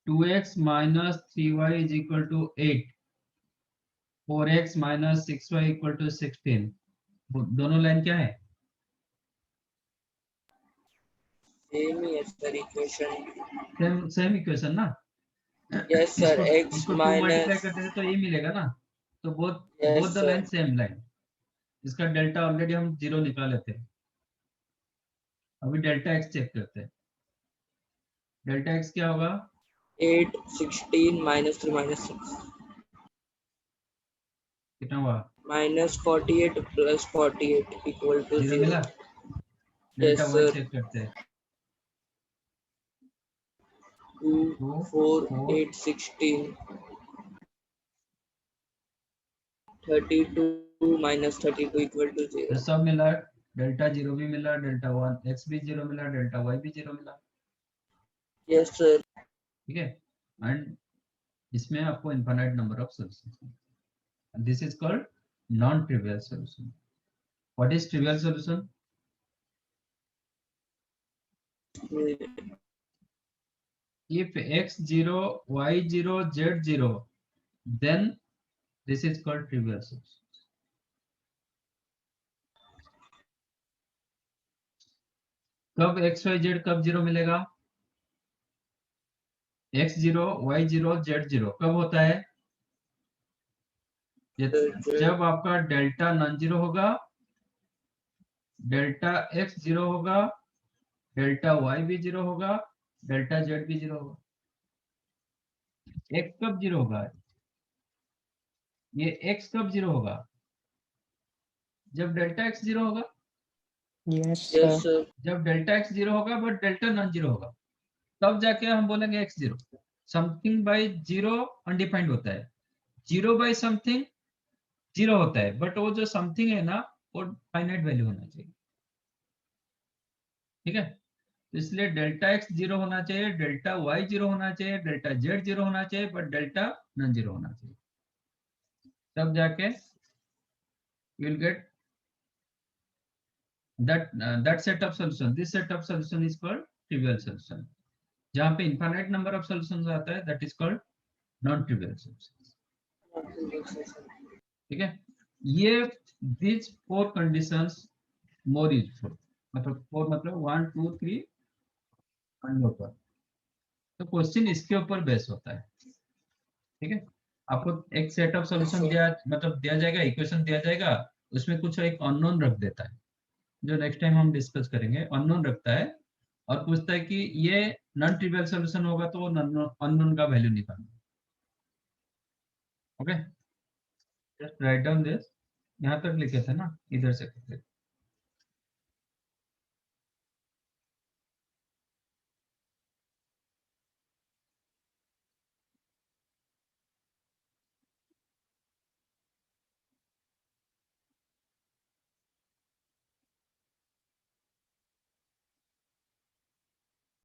2x minus 3y is equal to 8, 4x minus 6y equal to 16, दोनों line क्या है, same ही है sir equation सेम इक्वेशन ना, yes sir x इसको 2 minus मल्टीप्लाई करते हैं तो ये मिलेगा ना, तो yes both the sir line same line, इसका डेल्टा ऑलरेडी हम 0 निकाले थे, अभी डेल्टा एक्स चेक करते हैं, डेल्टा एक्स क्या होगा 8 16 minus 3 minus 6 कितना हुआ, minus 48 plus 48 equal to 0 0 मिला, डेल्टा yes वाई sir चेक करते हैं, 2 2 4 4 8 16 32 minus 32 equal to तो 0 सब मिला, डेल्टा 0 भी मिला, डेल्टा 1 एक्स भी 0 मिला, डेल्टा वाई भी 0 मिला। yes sir ठीक है, एंड इसमें आपको infinite number of solutions, this is called non trivial solution. What is trivial solution, if x 0 y 0 z 0, then this is called trivial solution। कब x y z कब 0 मिलेगा, x 0 y 0 z 0 कब होता है, जब आपका डेल्टा नॉन जीरो होगा, delta x 0 होगा, डेल्टा y भी 0 होगा, डेल्टा z भी 0 होगा। x कब 0 होगा, ये x कब 0 होगा? जब डेल्टा x 0 होगा। यस यस सर सर जब डेल्टा x 0 होगा बट डेल्टा नॉन 0 होगा, तब जाके हम बोलेंगे x 0। समथिंग बाय 0 अनडिफाइंड होता है, 0 बाय समथिंग 0 होता है, बट वो जो समथिंग है ना वो फाइनाइट वैल्यू होना चाहिए। ठीक है, तो इसलिए डेल्टा x 0 होना चाहिए, डेल्टा y 0 होना चाहिए, डेल्टा z 0 होना चाहिए, बट डेल्टा नॉन 0 होना चाहिए, तब जाके you will get that set of solution. This set of solution is called trivial solution. जहाँ पे infinite number of solutions आता है, that is called non trivial solutions. ठीक है, ये these 4 conditions more useful, मतलब 4 मतलब 1 2 3 और पर, तो क्वेश्चन इसके ऊपर बेस होता है। ठीक है, आपको एक सेट ऑफ सॉल्यूशन दिया, मतलब दिया जाएगा, इक्वेशन दिया जाएगा, उसमें कुछ एक अननोन रख देता है, जो नेक्स्ट टाइम हम डिस्कस करेंगे, अननोन रखता है और पूछता है कि ये नॉन ट्रिवियल सॉल्यूशन होगा तो अननोन का वैल्यू निकालना। Okay, just right down this, यहाँ तक लिखे थे ना, इधर से करते